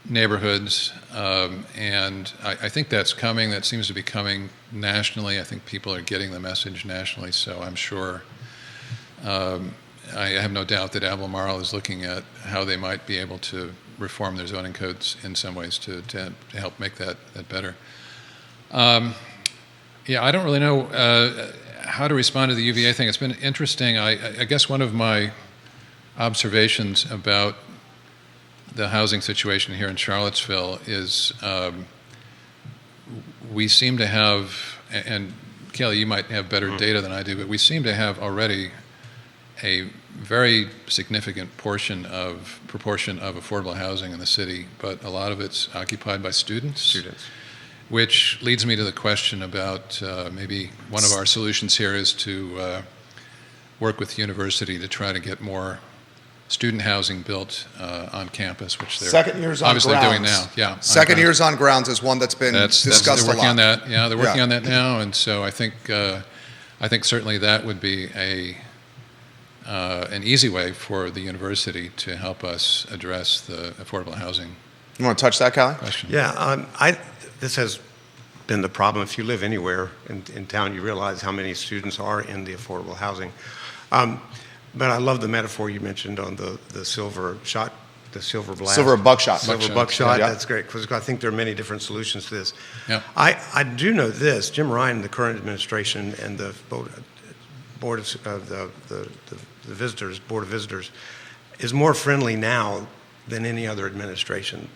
neighborhoods, and I think that's coming. That seems to be coming nationally. I think people are getting the message nationally. So I'm sure. I have no doubt that Albemarle is looking at how they might be able to reform their zoning codes in some ways to help make that better. Yeah, I don't really know how to respond to the UVA thing. It's been interesting. I guess one of my observations about the housing situation here in Charlottesville is we seem to have, and Kelly, you might have better data than I do, but we seem to have already a very significant proportion of affordable housing in the city, but a lot of it's occupied by students. Which leads me to the question about maybe one of our solutions here is to work with the university to try to get more student housing built on campus, which they're Second years on obviously grounds. doing now. Yeah, Second years on grounds is one that's been discussed they're a working lot. on that. Yeah, they're working on that now, and so I think certainly that would be an easy way for the university to help us address the affordable housing. You want to touch that, Callie? Question. Yeah, this has been the problem. If you live anywhere in town, you realize how many students are in the affordable housing. But I love the metaphor you mentioned on the silver shot, the silver blast. Silver buckshot. Silver buckshot, Yeah. that's great, because I think there are many different solutions to this. Yeah. I do know this, Jim Ryan, the current administration, and the Board of the Visitors, Board of Visitors, is more friendly now than any other administration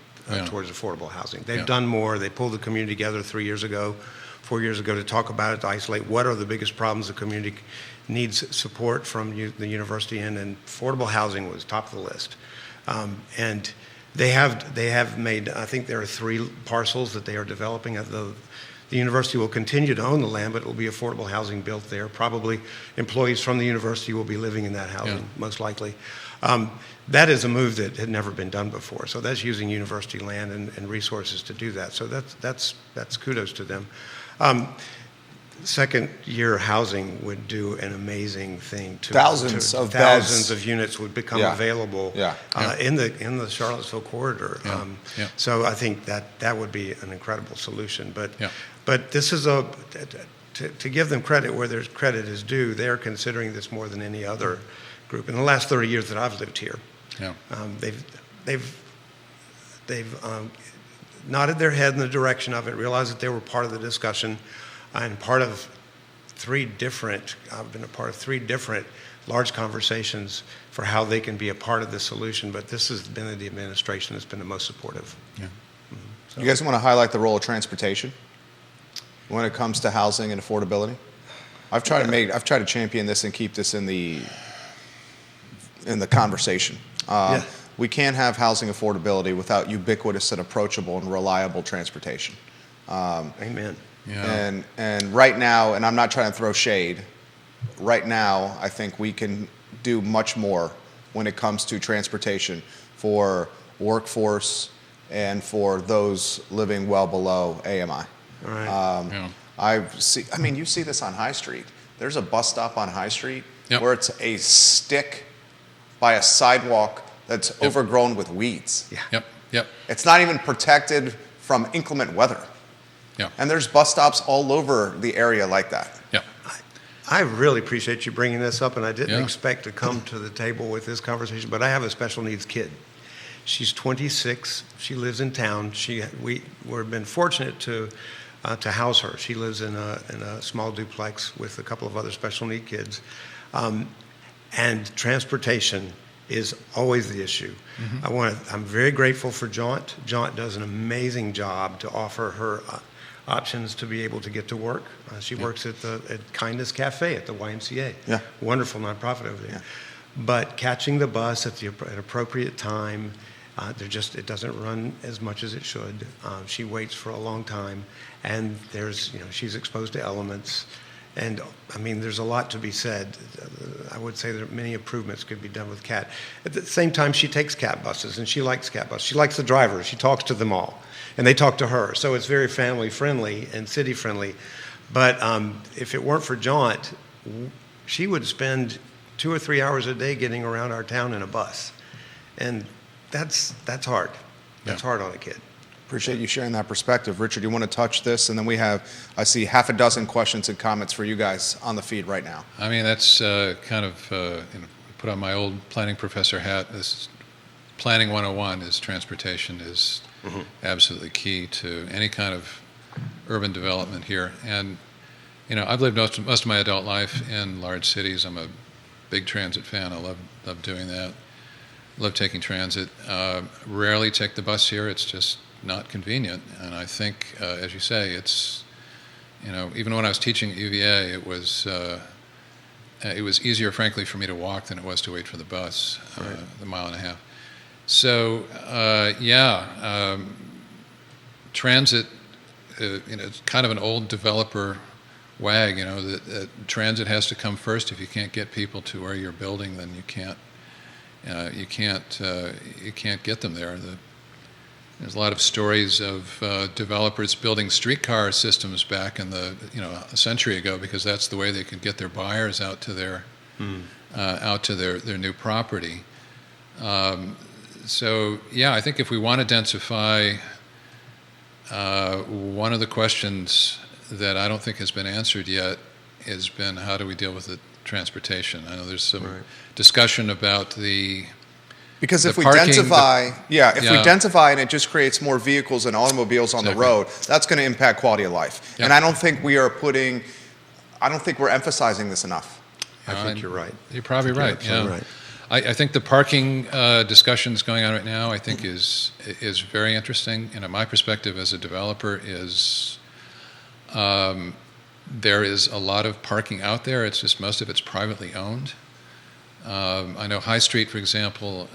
towards affordable housing. They've done more. They pulled the community together 4 years ago, to talk about it, to isolate what are the biggest problems the community needs support from the university in, and affordable housing was top of the list. And they have made, I think there are 3 parcels that they are developing. The university will continue to own the land, but it will be affordable housing built there. Probably employees from the university will be living in that housing, most likely. That is a move that had never been done before. So that's using university land and resources to do that. So that's kudos to them. Second year housing would do an amazing thing. Thousands of thousands beds. of units would become available in the Charlottesville corridor. So I think that would be an incredible solution. But this is to give them credit where there's credit is due. They're considering this more than any other group. In the last 30 years that I've lived here, they've nodded their head in the direction of it, realized that they were part of the discussion, and part of I've been a part of 3 different large conversations for how they can be a part of the solution, but this has been the administration that's been the most supportive. Yeah. You guys want to highlight the role of transportation when it comes to housing and affordability? I've tried to champion this and keep this in the conversation. We can't have housing affordability without ubiquitous and approachable and reliable transportation. Amen. Yeah. And right now, and I'm not trying to throw shade, right now I think we can do much more when it comes to transportation for workforce and for those living well below AMI. Right. Yeah. I mean, you see this on High Street. There's a bus stop on High Street Yep. where it's a stick by a sidewalk that's overgrown with weeds. Yeah. Yep. It's not even protected from inclement weather. Yeah. And there's bus stops all over the area like that. Yep. I really appreciate you bringing this up, and I didn't Yeah. expect to come to the table with this conversation, but I have a special needs kid. She's 26. She lives in town. We've been fortunate to house her. She lives in a small duplex with a couple of other special need kids. And transportation is always the issue. I'm very grateful for Jaunt. Jaunt does an amazing job to offer her options to be able to get to work. She works at Kindness Cafe at the YMCA. Yeah. Wonderful nonprofit over there. Yeah. But catching the bus at appropriate time, it doesn't run as much as it should. She waits for a long time, and she's exposed to elements. And I mean, there's a lot to be said. I would say that many improvements could be done with CAT. At the same time, she takes CAT buses, and she likes CAT buses. She likes the drivers. She talks to them all, and they talk to her. So it's very family friendly and city friendly. But if it weren't for Jaunt, she would spend 2 or 3 hours a day getting around our town in a bus, and that's hard. That's hard on a kid. Appreciate you sharing that perspective. Richard, you want to touch this? And then I see half a dozen questions and comments for you guys on the feed right now. I mean, that's put on my old planning professor hat. This is planning 101 is transportation is absolutely key to any kind of urban development here. And, I've lived most of my adult life in large cities. I'm a big transit fan. I love doing that. Love taking transit. Rarely take the bus here. It's just not convenient. And I think, as you say, it's, even when I was teaching at UVA, it was easier, frankly, for me to walk than it was to wait for the bus, the mile and a half. So, transit, it's kind of an old developer wag, that transit has to come first. If you can't get people to where you're building, then you can't get them there. There's a lot of stories of developers building streetcar systems back in a century ago because that's the way they could get their buyers out to their new property. So I think if we want to densify, one of the questions that I don't think has been answered yet has been how do we deal with the transportation? I know there's some discussion about because if we parking, densify, we densify and it just creates more vehicles and automobiles on the road, that's going to impact quality of life. And I don't think we're emphasizing this enough. I think you're right. You're probably right. Absolutely right. I think the parking discussions going on right now, I think is very interesting. My perspective as a developer is there is a lot of parking out there. It's just most of it's privately owned. I know High Street, for example,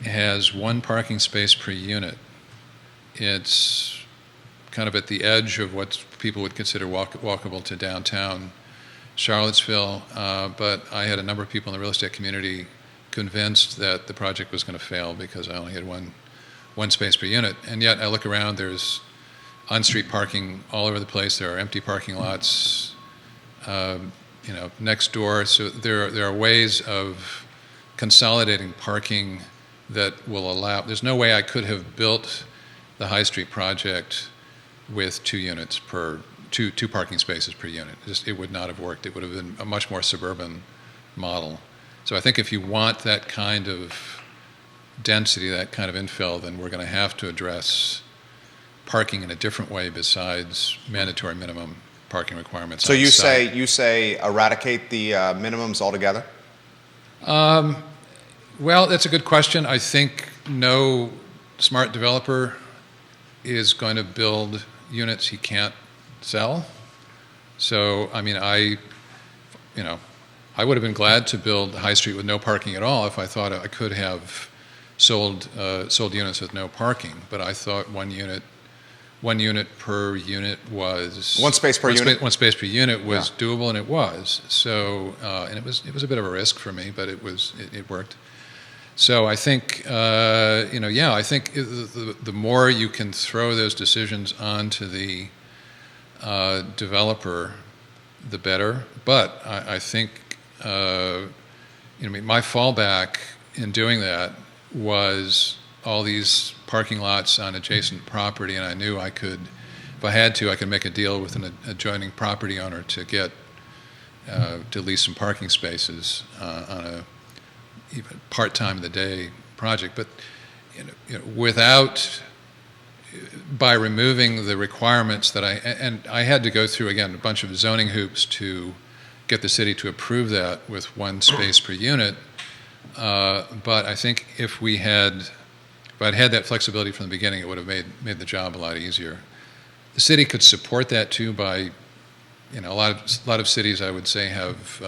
has 1 parking space per unit. It's kind of at the edge of what people would consider walkable to downtown Charlottesville, but I had a number of people in the real estate community convinced that the project was going to fail because I only had one space per unit. And yet I look around, there's on-street parking all over the place. There are empty parking lots next door. So there are ways of consolidating parking that will allow. There's no way I could have built the High Street project with 2 parking spaces per unit. It would not have worked. It would have been a much more suburban model. So I think if you want that kind of density, that kind of infill, then we're going to have to address parking in a different way besides mandatory minimum parking requirements. So you say eradicate the minimums altogether? Well, that's a good question. I think no smart developer is going to build units he can't sell. So, I mean, I would have been glad to build High Street with no parking at all if I thought I could have sold units with no parking. But I thought 1 unit 1 unit per unit was One space per unit? One space per unit was Yeah. doable, and it was. So, and it was a bit of a risk for me, but it worked. So I think, I think the more you can throw those decisions onto the developer, the better. But I think, my fallback in doing that was all these parking lots on adjacent property, and I knew I could, if I had to, I could make a deal with an adjoining property owner to get to lease some parking spaces on a even part-time of the day project. But by removing the requirements that I had to go through again a bunch of zoning hoops to get the city to approve that with 1 space per unit. But I think if I'd had that flexibility from the beginning, it would have made the job a lot easier. The city could support that too by, a lot of cities I would say have,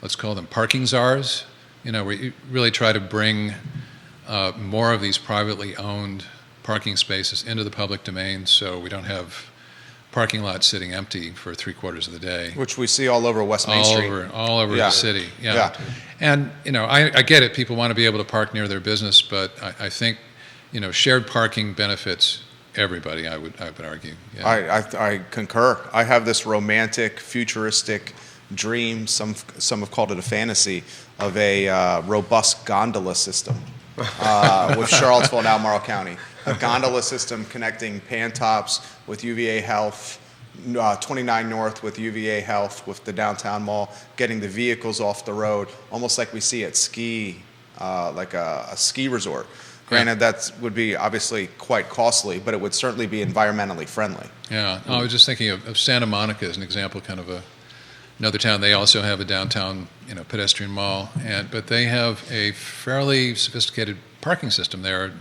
let's call them parking czars, where you really try to bring more of these privately owned parking spaces into the public domain, so we don't have parking lots sitting empty for 3/4 of the day. Which we see all over West Main Street. All over Yeah. the city. Yeah. Yeah. And I get it. People want to be able to park near their business, but I think shared parking benefits everybody. I would argue. Yeah. I concur. I have this romantic, futuristic dream. Some have called it a fantasy of a robust gondola system with Charlottesville and Albemarle County. A gondola system connecting Pantops with UVA Health, 29 North with UVA Health, with the downtown mall, getting the vehicles off the road, almost like we see at like a ski resort. Granted, that would be obviously quite costly, but it would certainly be environmentally friendly. Yeah. I was just thinking of Santa Monica as an example, kind of another town. They also have a downtown, pedestrian mall, but they have a fairly sophisticated parking system there.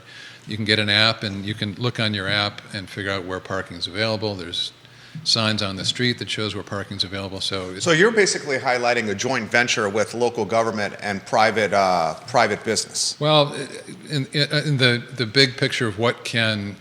You can get an app, and you can look on your app and figure out where parking is available. There's signs on the street that shows where parking is available. So you're basically highlighting a joint venture with local government and private business. Well, in the big picture of what can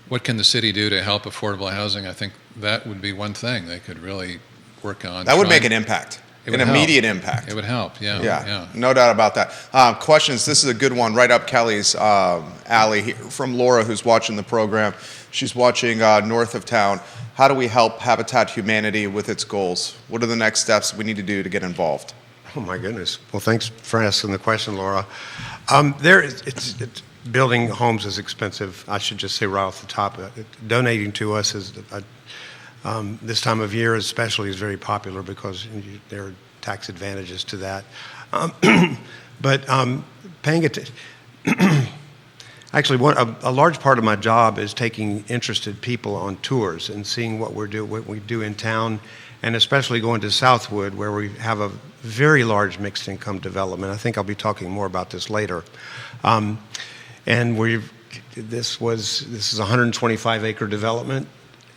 the city do to help affordable housing, I think that would be one thing they could really work on. That would make an impact. An immediate impact. It would help, yeah. No doubt about that. Questions. This is a good one, right up Kelly's alley here, from Laura, who's watching the program. She's watching north of town. How do we help Habitat Humanity with its goals? What are the next steps we need to do to get involved? Oh my goodness. Well, thanks for asking the question, Laura. Building homes is expensive. I should just say right off the top, donating to us is this time of year especially is very popular because there are tax advantages to that. But paying attention, actually, a large part of my job is taking interested people on tours and seeing what we do in town, and especially going to Southwood, where we have a very large mixed income development. I think I'll be talking more about this later. And this is a 125-acre development.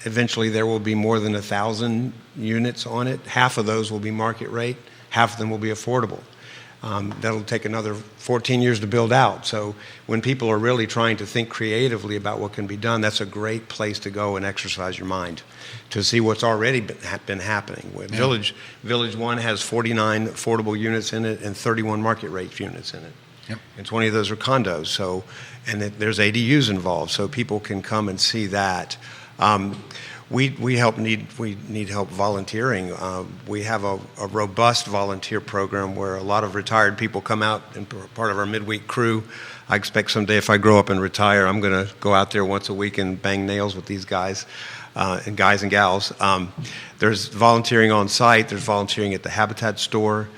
Eventually, there will be more than 1,000 units on it. Half of those will be market rate. Half of them will be affordable. That'll take another 14 years to build out. So when people are really trying to think creatively about what can be done, that's a great place to go and exercise your mind to see what's already been happening. Yeah. Village 1 has 49 affordable units in it and 31 market rate units in it. Yep. And 20 of those are condos. So, and there's ADUs involved, so people can come and see that. We need help volunteering. We have a robust volunteer program where a lot of retired people come out and part of our midweek crew. I expect someday if I grow up and retire, I'm going to go out there once a week and bang nails with these guys and gals. There's volunteering on site. There's volunteering at the Habitat store.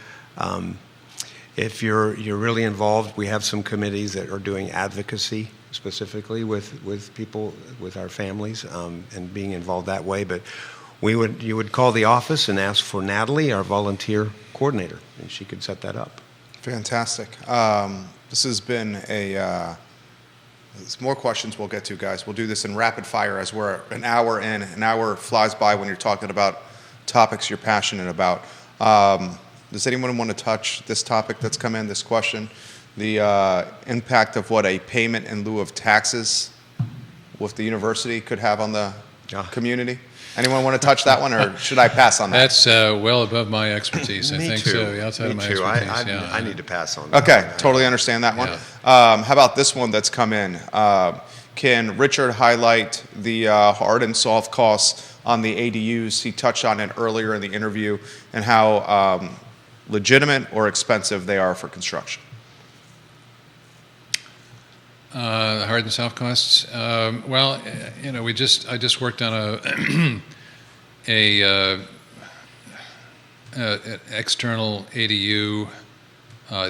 If you're really involved, we have some committees that are doing advocacy specifically with people, with our families, and being involved that way. But you would call the office and ask for Natalie, our volunteer coordinator, and she could set that up. Fantastic. This has been there's more questions we'll get to, guys. We'll do this in rapid fire as we're an hour in. An hour flies by when you're talking about topics you're passionate about. Does anyone want to touch this topic that's come in, this question? The impact of what a payment in lieu of taxes with the university could have on the Yeah. community? Anyone want to touch that one, or should I pass on that? That's well above my expertise. I Me think too. so. Outside Me of my too. expertise, I need to pass on that. Okay, totally understand that one. Yeah. How about this one that's come in? Can Richard highlight the hard and soft costs on the ADUs? He touched on it earlier in the interview, and how legitimate or expensive they are for construction. The hard and soft costs. Well, I just worked on an external ADU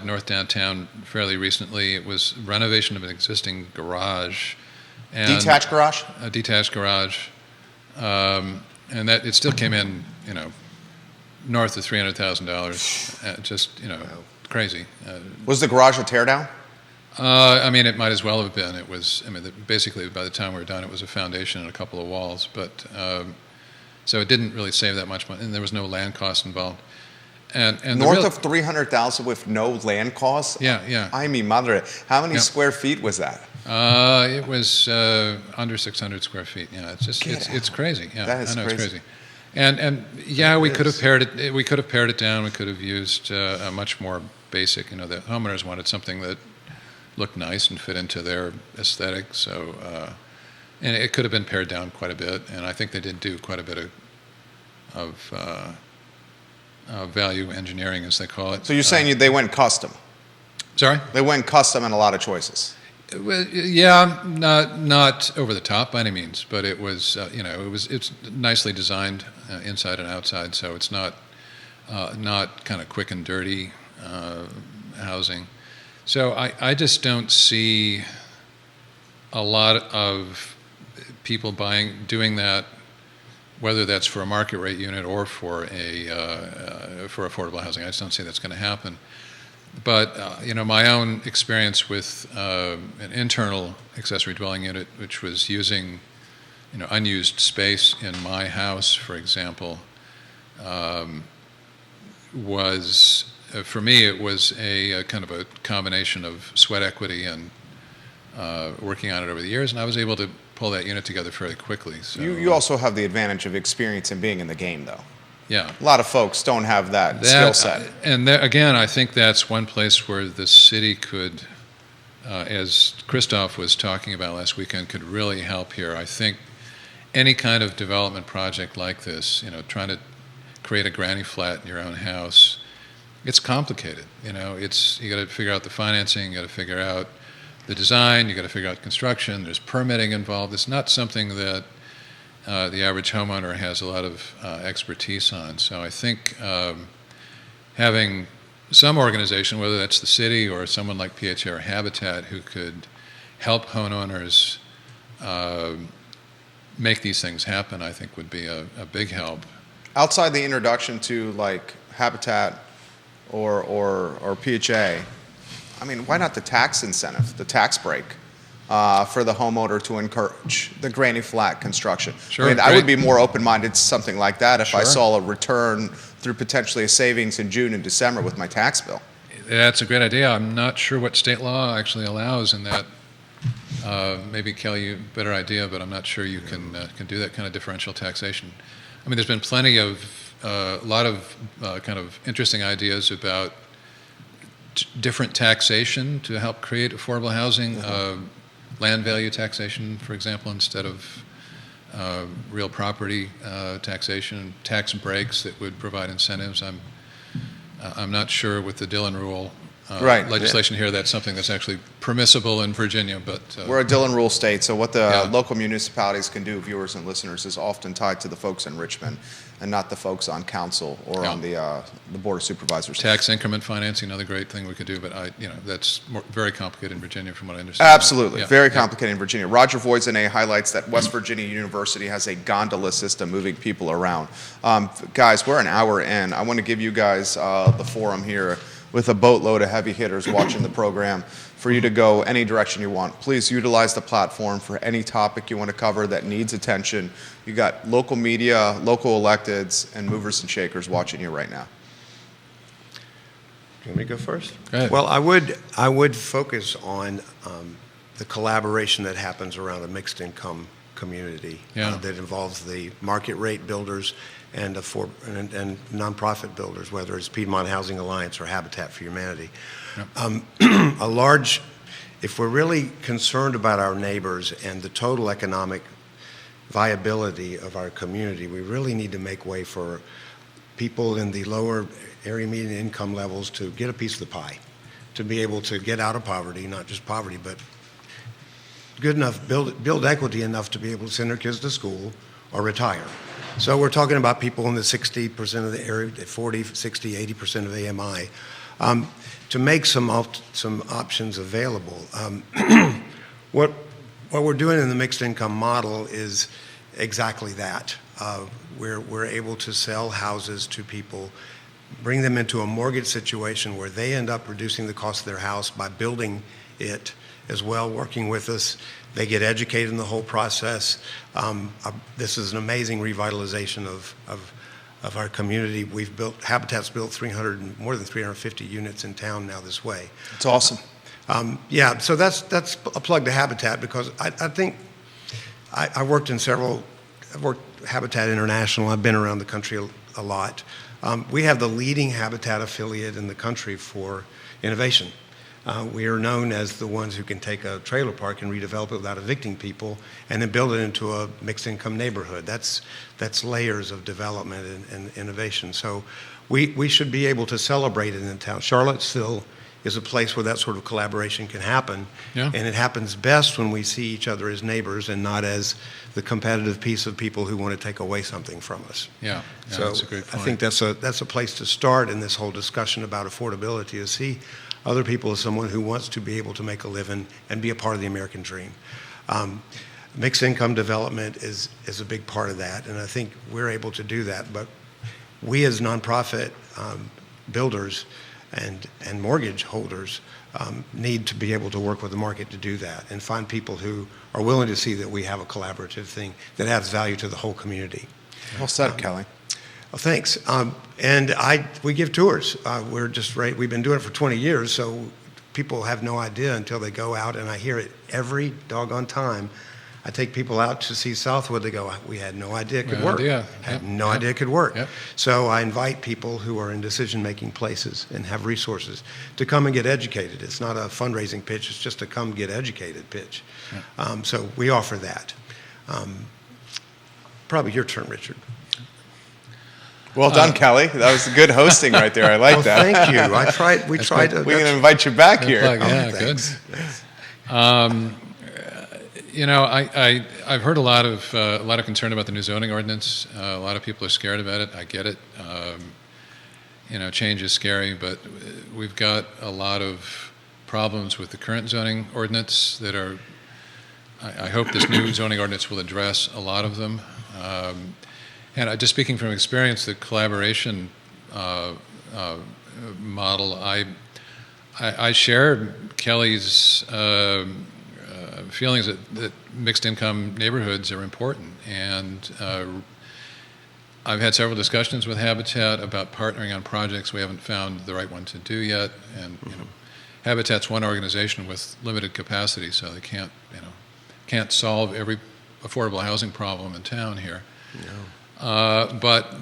north downtown fairly recently. It was renovation of an existing garage. And Detached garage? A detached garage. And that it still came in, north of $300,000. Just, crazy. Was the garage a tear down? It might as well have been. It was, basically by the time we were done, it was a foundation and a couple of walls. But, so it didn't really save that much money, and there was no land cost involved. And North of 300,000 with no land costs? Yeah. I mean, madre. How many Yeah. square feet was that? It was under 600 square feet. Yeah, it's just it's crazy. Yeah, That is I know crazy. it's crazy. And yeah, we could have pared it. We could have pared it down. We could have used a much more basic. The homeowners wanted something that looked nice and fit into their aesthetic. So, and it could have been pared down quite a bit. And I think they did do quite a bit of value engineering, as they call it. So you're saying they went custom? Sorry? They went custom in a lot of choices. Well, yeah, not over the top by any means, but it was it's nicely designed inside and outside, so it's not kind of quick and dirty housing. So I just don't see a lot of people doing that, whether that's for a market rate unit or for for affordable housing. I just don't see that's going to happen. But my own experience with an internal accessory dwelling unit, which was using unused space in my house, for example, was for me it was a kind of a combination of sweat equity and working on it over the years, and I was able to pull that unit together fairly quickly. So You also have the advantage of experience and being in the game, though. yeah. A lot of folks don't have that skill set. And again, I think that's one place where the city could, as Christoph was talking about last weekend, could really help here. I think any kind of development project like this, trying to create a granny flat in your own house, it's complicated. You got to figure out the financing, you got to figure out the design, you got to figure out construction. There's permitting involved. It's not something that the average homeowner has a lot of expertise on. So I think having some organization, whether that's the city or someone like PHA or Habitat, who could help homeowners make these things happen, I think would be a big help. Outside the introduction to like Habitat or PHA, why not the tax incentive, the tax break? For the homeowner to encourage the granny flat construction. Sure, I would be more open-minded to something like that if I Sure. saw a return through potentially a savings in June and December with my tax bill. That's a great idea. I'm not sure what state law actually allows in that. Maybe Kelly, you have a better idea, but I'm not sure you can do that kind of differential taxation. There's been plenty of a lot of kind of interesting ideas about different taxation to help create affordable housing. Mm-hmm. Land value taxation, for example, instead of real property taxation, tax breaks that would provide incentives. I'm not sure with the Dillon rule legislation here that's something that's actually permissible in Virginia, but We're a Dillon Rule state, so what the Yeah. local municipalities can do, viewers and listeners, is often tied to the folks in Richmond and not the folks on council or Yeah. on the Board of Supervisors. tax increment financing, another great thing we could do, but that's very complicated in Virginia from what I understand. Absolutely. Yeah. Very Yeah. complicated in Virginia. Roger Voisinay highlights that West Virginia University has a gondola system moving people around. Guys, we're an hour in. I want to give you guys the forum here with a boatload of heavy hitters watching the program for you to go any direction you want. Please utilize the platform for any topic you want to cover that needs attention. You got local media, local electeds, and movers and shakers watching you right now. You want me to go first? Go ahead. Well, I would focus on the collaboration that happens around a mixed income community that involves the market rate builders and nonprofit builders, whether it's Piedmont Housing Alliance or Habitat for Humanity. Yep. If we're really concerned about our neighbors and the total economic viability of our community, we really need to make way for people in the lower area median income levels to get a piece of the pie, to be able to get out of poverty, not just poverty, but good enough, build equity enough to be able to send their kids to school or retire. So we're talking about people in the 60% of the area, 40, 60, 80% of AMI, to make some options available. What we're doing in the mixed income model is exactly that. We're able to sell houses to people, bring them into a mortgage situation where they end up reducing the cost of their house by building it as well, working with us. They get educated in the whole process. This is an amazing revitalization of our community. Habitat's built more than 350 units in town now this way. It's awesome. So that's a plug to Habitat, because I think I've worked Habitat International. I've been around the country a lot. We have the leading Habitat affiliate in the country for innovation. We are known as the ones who can take a trailer park and redevelop it without evicting people and then build it into a mixed income neighborhood. That's layers of development and innovation. So we should be able to celebrate it in town. Charlottesville is a place where that sort of collaboration can happen. Yeah. And it happens best when we see each other as neighbors and not as the competitive piece of people who want to take away something from us. Yeah, so that's a great point. I think that's a place to start in this whole discussion about affordability, is see other people as someone who wants to be able to make a living and be a part of the American dream. Mixed income development is a big part of that, and I think we're able to do that. But we as nonprofit builders and mortgage holders need to be able to work with the market to do that and find people who are willing to see that we have a collaborative thing that adds value to the whole community. Well said, Kelly. Well, thanks. We give tours. We've been doing it for 20 years, so people have no idea until they go out, and I hear it every doggone time. I take people out to see Southwood. They go, we had no idea it could work. Had no idea it could work. Yep. So I invite people who are in decision-making places and have resources to come and get educated. It's not a fundraising pitch. It's just a come get educated pitch. Yep. So we offer that. Probably your turn, Richard. Well done, Kelly. That was good hosting right there. I like that. Thank you. We tried to. We're going to invite you back here. Yeah, good. I've heard a lot of concern about the new zoning ordinance. A lot of people are scared about it. I get it. Change is scary, but we've got a lot of problems with the current zoning ordinance that are. I hope this new zoning ordinance will address a lot of them. And just speaking from experience, the collaboration model, I share Kelly's feelings that mixed income neighborhoods are important. And I've had several discussions with Habitat about partnering on projects. We haven't found the right one to do yet. And Habitat's one organization with limited capacity, so they can't solve every affordable housing problem in town here. No. But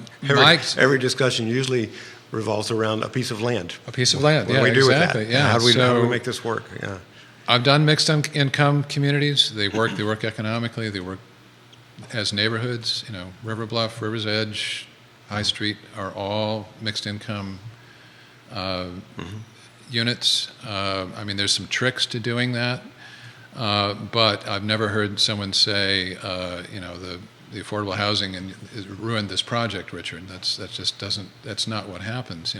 every discussion usually revolves around a piece of land. A piece of land, what do we do exactly. With that? Yeah. How do we make this work? Yeah. I've done mixed income communities. They work economically. They work as neighborhoods. River Bluff, River's Edge, High Street are all mixed income units. There's some tricks to doing that, but I've never heard someone say, the affordable housing and ruined this project, Richard. That's not what happens.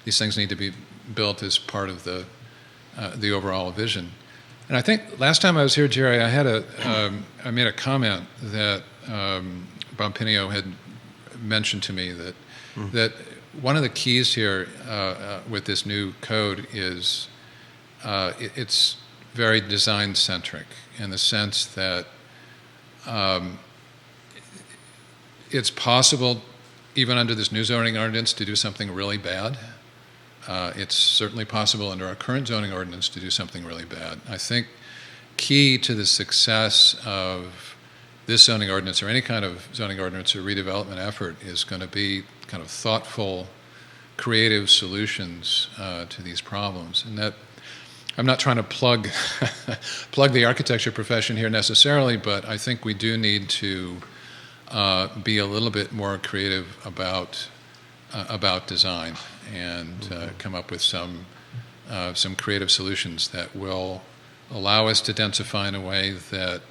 These things need to be built as part of the overall vision. And I think last time I was here, Jerry, I made a comment that Bob Pinio had mentioned to me that one of the keys here with this new code is it's very design-centric in the sense that it's possible, even under this new zoning ordinance, to do something really bad. It's certainly possible under our current zoning ordinance to do something really bad. I think key to the success of this zoning ordinance or any kind of zoning ordinance or redevelopment effort is going to be kind of thoughtful, creative solutions to these problems. And that I'm not trying to plug the architecture profession here necessarily, but I think we do need to be a little bit more creative about design and come up with some creative solutions that will allow us to densify in a way that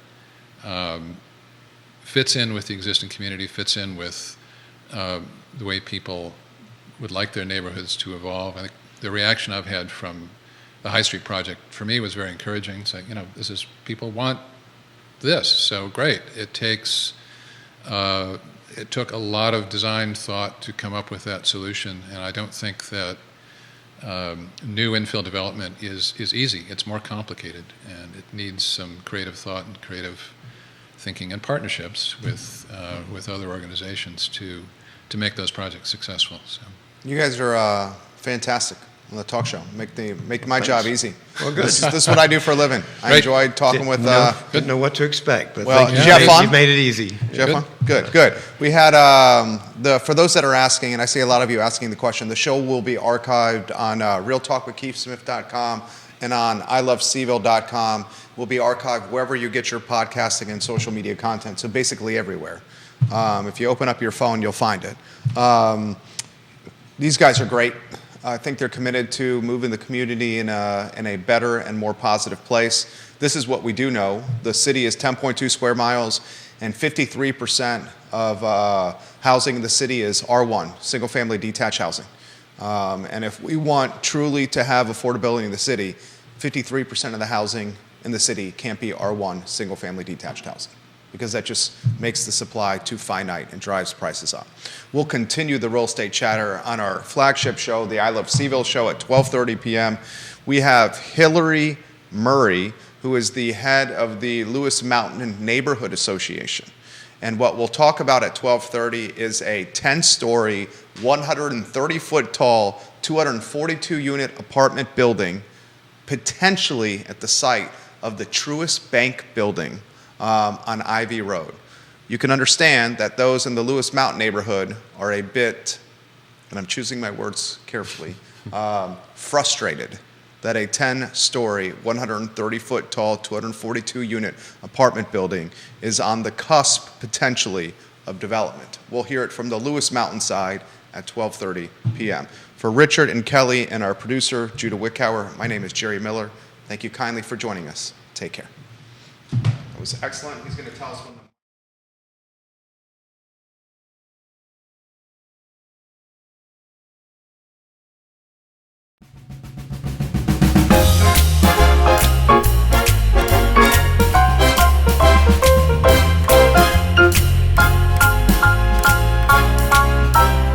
fits in with the existing community, fits in with the way people would like their neighborhoods to evolve. I think the reaction I've had from the High Street project for me was very encouraging. It's like, people want this, so great. It took a lot of design thought to come up with that solution, and I don't think that new infill development is easy. It's more complicated, and it needs some creative thought and creative thinking and partnerships with other organizations to make those projects successful. So You guys are fantastic on the talk show. Make my job easy. Well, good. This is what I do for a living. I Great. enjoyed talking with. Didn't know what to expect, but Well, thank did you have fun? You've made it easy. Did you have fun? Good. We had for those that are asking, and I see a lot of you asking the question. The show will be archived on realtalkwithkeithsmith.com and on ilovecville.com. Will be archived wherever you get your podcasting and social media content. So basically everywhere. If you open up your phone, you'll find it. These guys are great. I think they're committed to moving the community in a better and more positive place. This is what we do know. The city is 10.2 square miles, and 53% of housing in the city is R1, single-family detached housing. And if we want truly to have affordability in the city, 53% of the housing in the city can't be R1, single-family detached housing, because that just makes the supply too finite and drives prices up. We'll continue the real estate chatter on our flagship show, the I Love CVille show at 12:30 p.m. We have Hillary Murray, who is the head of the Lewis Mountain Neighborhood Association. And what we'll talk about at 12:30 is a 10-story, 130-foot tall, 242-unit apartment building, potentially at the site of the Truist Bank building on Ivy Road. You can understand that those in the Lewis Mountain neighborhood are a bit, and I'm choosing my words carefully, frustrated that a 10-story, 130-foot tall, 242-unit apartment building is on the cusp, potentially, of development. We'll hear it from the Lewis Mountain side at 12:30 p.m. For Richard and Kelly and our producer, Judah Wickower, my name is Jerry Miller. Thank you kindly for joining us. Take care. That was excellent. He's going to tell us when the